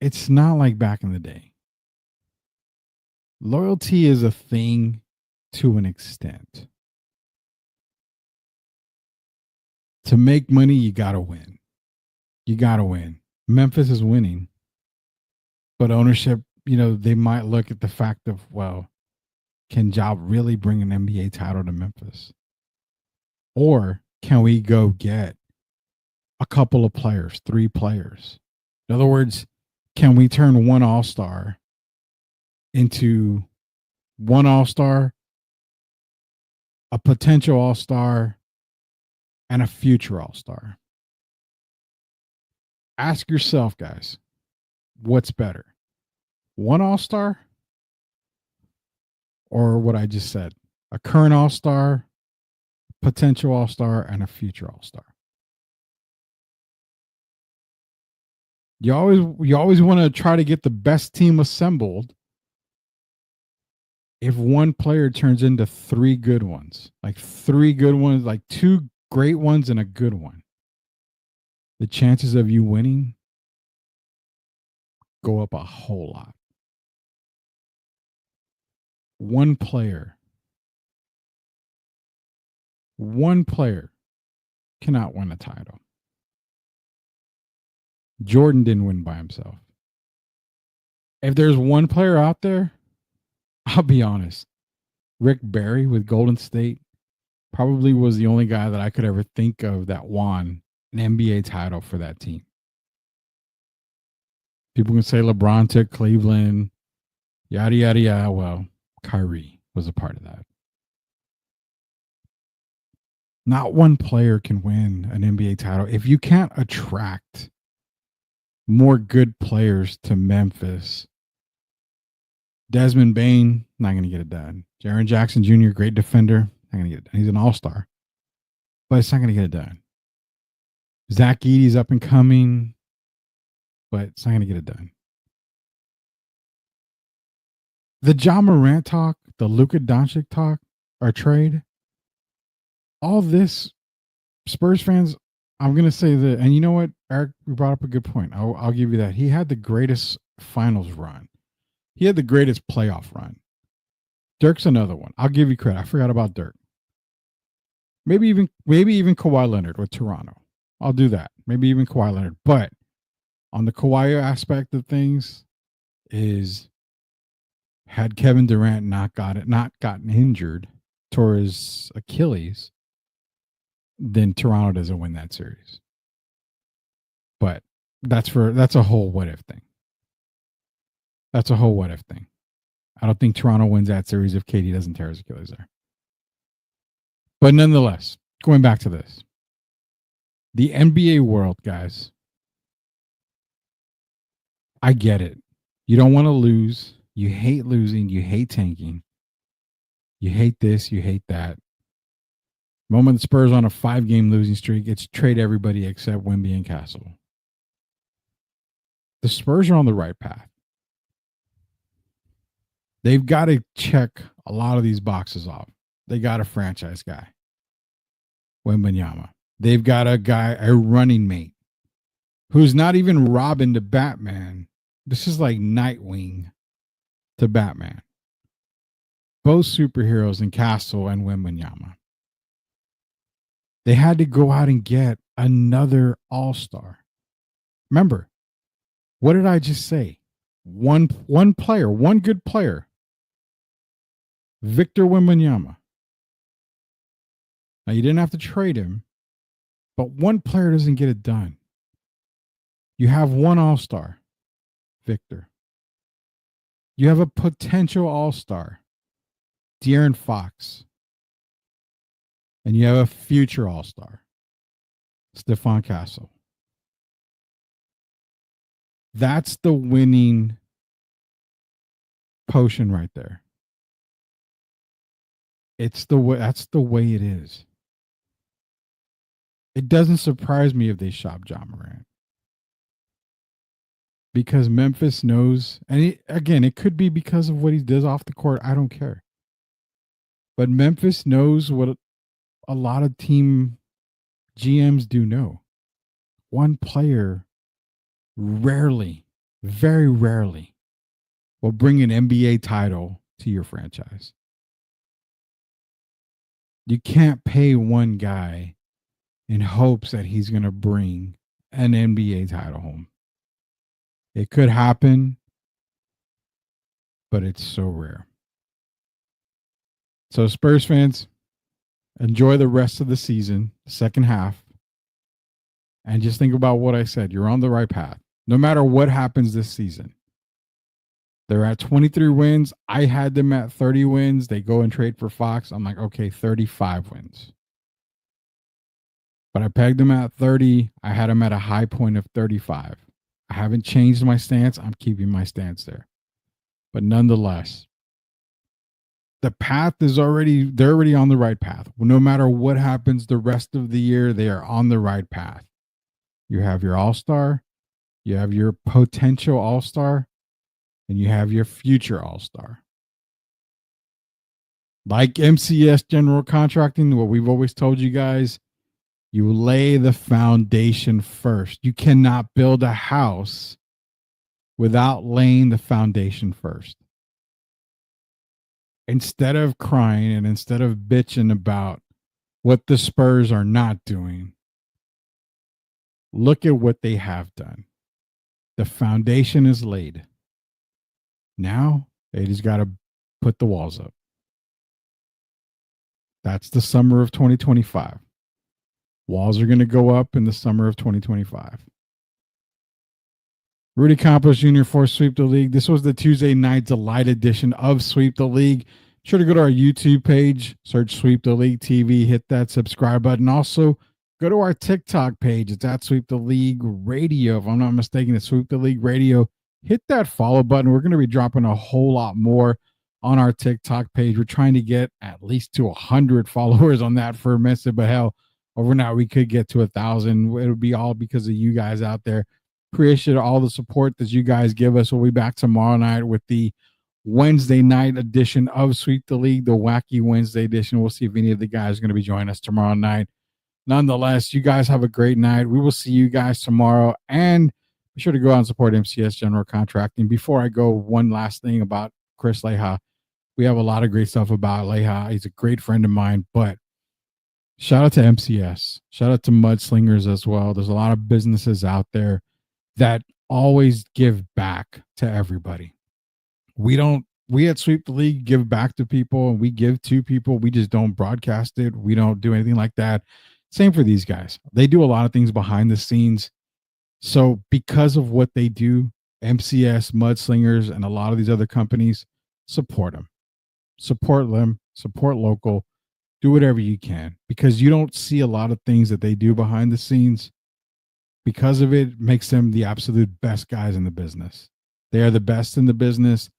it's not like back in the day. Loyalty is a thing to an extent. To make money, you got to win. You got to win. Memphis is winning. But ownership, they might look at the fact of, well, can Ja really bring an NBA title to Memphis? Or can we go get a couple of players, 3 players? In other words, can we turn one all-star into one all-star, a potential all-star, and a future all-star? Ask yourself, guys, what's better? One all-star or what I just said? A current all-star, potential all-star, and a future all-star. You always want to try to get the best team assembled. If one player turns into 3 good ones, like 3 good ones, like 2 great ones and a good one, the chances of you winning go up a whole lot. One player cannot win a title. Jordan didn't win by himself. If there's one player out there, I'll be honest, Rick Barry with Golden State probably was the only guy that I could ever think of that won an NBA title for that team. People can say LeBron took Cleveland, yada, yada, yada. Well, Kyrie was a part of that. Not one player can win an NBA title. If you can't attract more good players to Memphis Desmond Bain, not going to get it done. Jaren Jackson Jr., great defender, not going to get it done. He's an all-star, but it's not going to get it done. Zach Edey's up and coming, but it's not going to get it done. The Ja Morant talk, the Luka Doncic talk, or trade, all this, Spurs fans, I'm going to say that, and you know what, Eric, we brought up a good point. I'll give you that. He had the greatest finals run. He had the greatest playoff run. Dirk's another one. I'll give you credit. I forgot about Dirk. Maybe even Kawhi Leonard with Toronto. I'll do that. Maybe even Kawhi Leonard. But on the Kawhi aspect of things is, had Kevin Durant not gotten injured, tore his Achilles, then Toronto doesn't win that series. But that's a whole what if thing. That's a whole what if thing. I don't think Toronto wins that series if KD doesn't tear his Achilles there. But nonetheless, going back to this, the NBA world, guys, I get it. You don't want to lose. You hate losing. You hate tanking. You hate this. You hate that. The moment the Spurs on a 5-game losing streak, it's trade everybody except Wemby and Castle. The Spurs are on the right path. They've got to check a lot of these boxes off. They got a franchise guy, Wembanyama. They've got a running mate, who's not even Robin to Batman. This is like Nightwing to Batman. Both superheroes in Castle and Wembanyama. They had to go out and get another all-star. Remember, what did I just say? One player, one good player. Victor Wembanyama. Now, you didn't have to trade him, but one player doesn't get it done. You have one all-star, Victor. You have a potential all-star, De'Aaron Fox. And you have a future all-star, Stephon Castle. That's the winning potion right there. It's the way. That's the way it is. It doesn't surprise me if they shop Ja Morant, because Memphis knows, and again, it could be because of what he does off the court. I don't care. But Memphis knows what a lot of team GMs do know. One player rarely, very rarely, will bring an NBA title to your franchise. You can't pay one guy in hopes that he's going to bring an NBA title home. It could happen, but it's so rare. So Spurs fans, enjoy the rest of the season, second half, and just think about what I said. You're on the right path. No matter what happens this season. They're at 23 wins. I had them at 30 wins. They go and trade for Fox. I'm like, okay, 35 wins. But I pegged them at 30. I had them at a high point of 35. I haven't changed my stance. I'm keeping my stance there. But nonetheless, the path is they're already on the right path. No matter what happens the rest of the year, they are on the right path. You have your all-star, you have your potential all-star, and you have your future all-star. Like MCS General Contracting, what we've always told you guys, you lay the foundation first. You cannot build a house without laying the foundation first. Instead of crying and instead of bitching about what the Spurs are not doing, look at what they have done. The foundation is laid. Now they just got to put the walls up. That's the summer of 2025. Walls are going to go up in the summer of 2025. Rudy Campos Jr. for Sweep the League. This was the Tuesday night delight edition of Sweep the League. Be sure to go to our YouTube page, search Sweep the League TV, hit that subscribe button. Also, go to our TikTok page. It's at Sweep the League Radio. If I'm not mistaken, it's Sweep the League Radio. hit that follow button. We're going to be dropping a whole lot more on our TikTok page. We're trying to get at least to 100 followers on that for a message, but hell, overnight we could get to 1,000. It would be all because of you guys out there. Appreciate all the support that you guys give us. We'll be back tomorrow night with the Wednesday night edition of Sweep the League, the Wacky Wednesday edition. We'll see if any of the guys are going to be joining us tomorrow night. Nonetheless, you guys have a great night. We will see you guys tomorrow, and be sure to go out and support MCS General Contracting. Before I go, one last thing about Chris Leha. We have a lot of great stuff about Leha. He's a great friend of mine, but shout out to MCS. Shout out to Mudslingers as well. There's a lot of businesses out there that always give back to everybody. We at Sweep the League give back to people, and we give to people. We just don't broadcast it. We don't do anything like that. Same for these guys. They do a lot of things behind the scenes. So because of what they do, MCS, Mudslingers, and a lot of these other companies, support them. Support them. Support local. Do whatever you can, because you don't see a lot of things that they do behind the scenes. Because of it, makes them the absolute best guys in the business. They are the best in the business.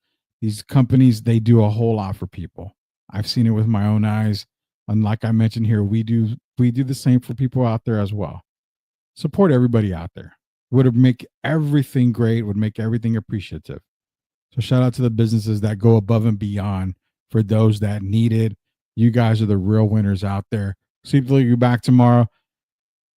These companies, they do a whole lot for people. I've seen it with my own eyes. And like I mentioned here, we do the same for people out there as well. Support everybody out there. Would make everything great, would make everything appreciative. So shout out to the businesses that go above and beyond for those that need it. You guys are the real winners out there. Sweep the League, be back tomorrow.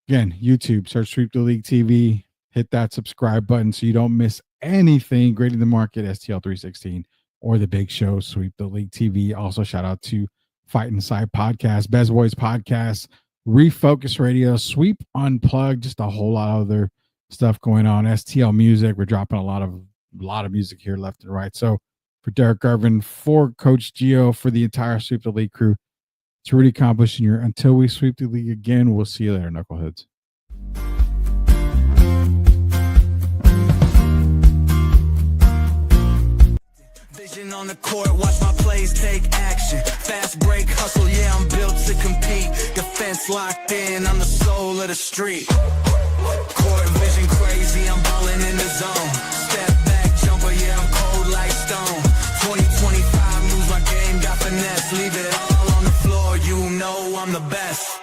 Again, YouTube, search Sweep the League TV. Hit that subscribe button so you don't miss anything. Grading the Market, STL 316, or The Big Show, Sweep the League TV. Also, shout out to Fight Inside Podcast, Best Boys Podcast, Refocus Radio, Sweep Unplugged, just a whole lot of other stuff going on. STL Music, we're dropping a lot of music here left and right. So for Derek Garvin, for Coach Gio, for the entire Sweep the League crew, it's Rudy accomplishing here. Until we sweep the league again, we'll see you later, Knuckleheads.
Vision on the court, watch my plays take action. Fast break, hustle, yeah, I'm built to compete. Defense locked in, I'm the soul of the street. Court vision crazy, I'm balling in the zone. Step back, jumper, yeah, I'm cold like stone. 2025 moves my game, got finesse. Leave it all on the floor, you know I'm the best.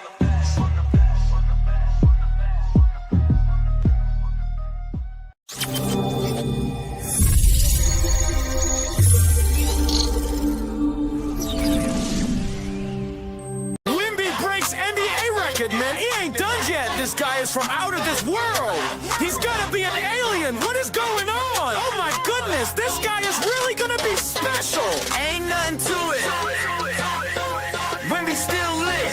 Man, he ain't done yet. This guy is from out of this world. He's gonna be an alien. What is going on? Oh my goodness, this guy is really gonna be special.
Ain't nothing to it. When we still lit.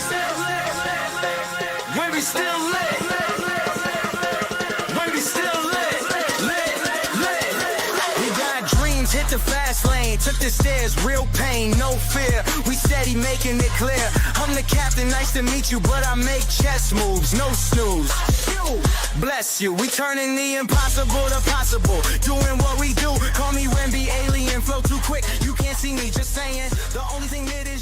When we still lit. When we still lit. Lit. We got dreams, hit the fast lane. Took the stairs, real pain, no fear. We steady making it clear. I'm the captain, nice to meet you, but I make chess moves, no snooze. Bless you, we turning the impossible to possible. Doing what we do, call me Wemby, alien, flow too quick. You can't see me, just saying. The only thing that is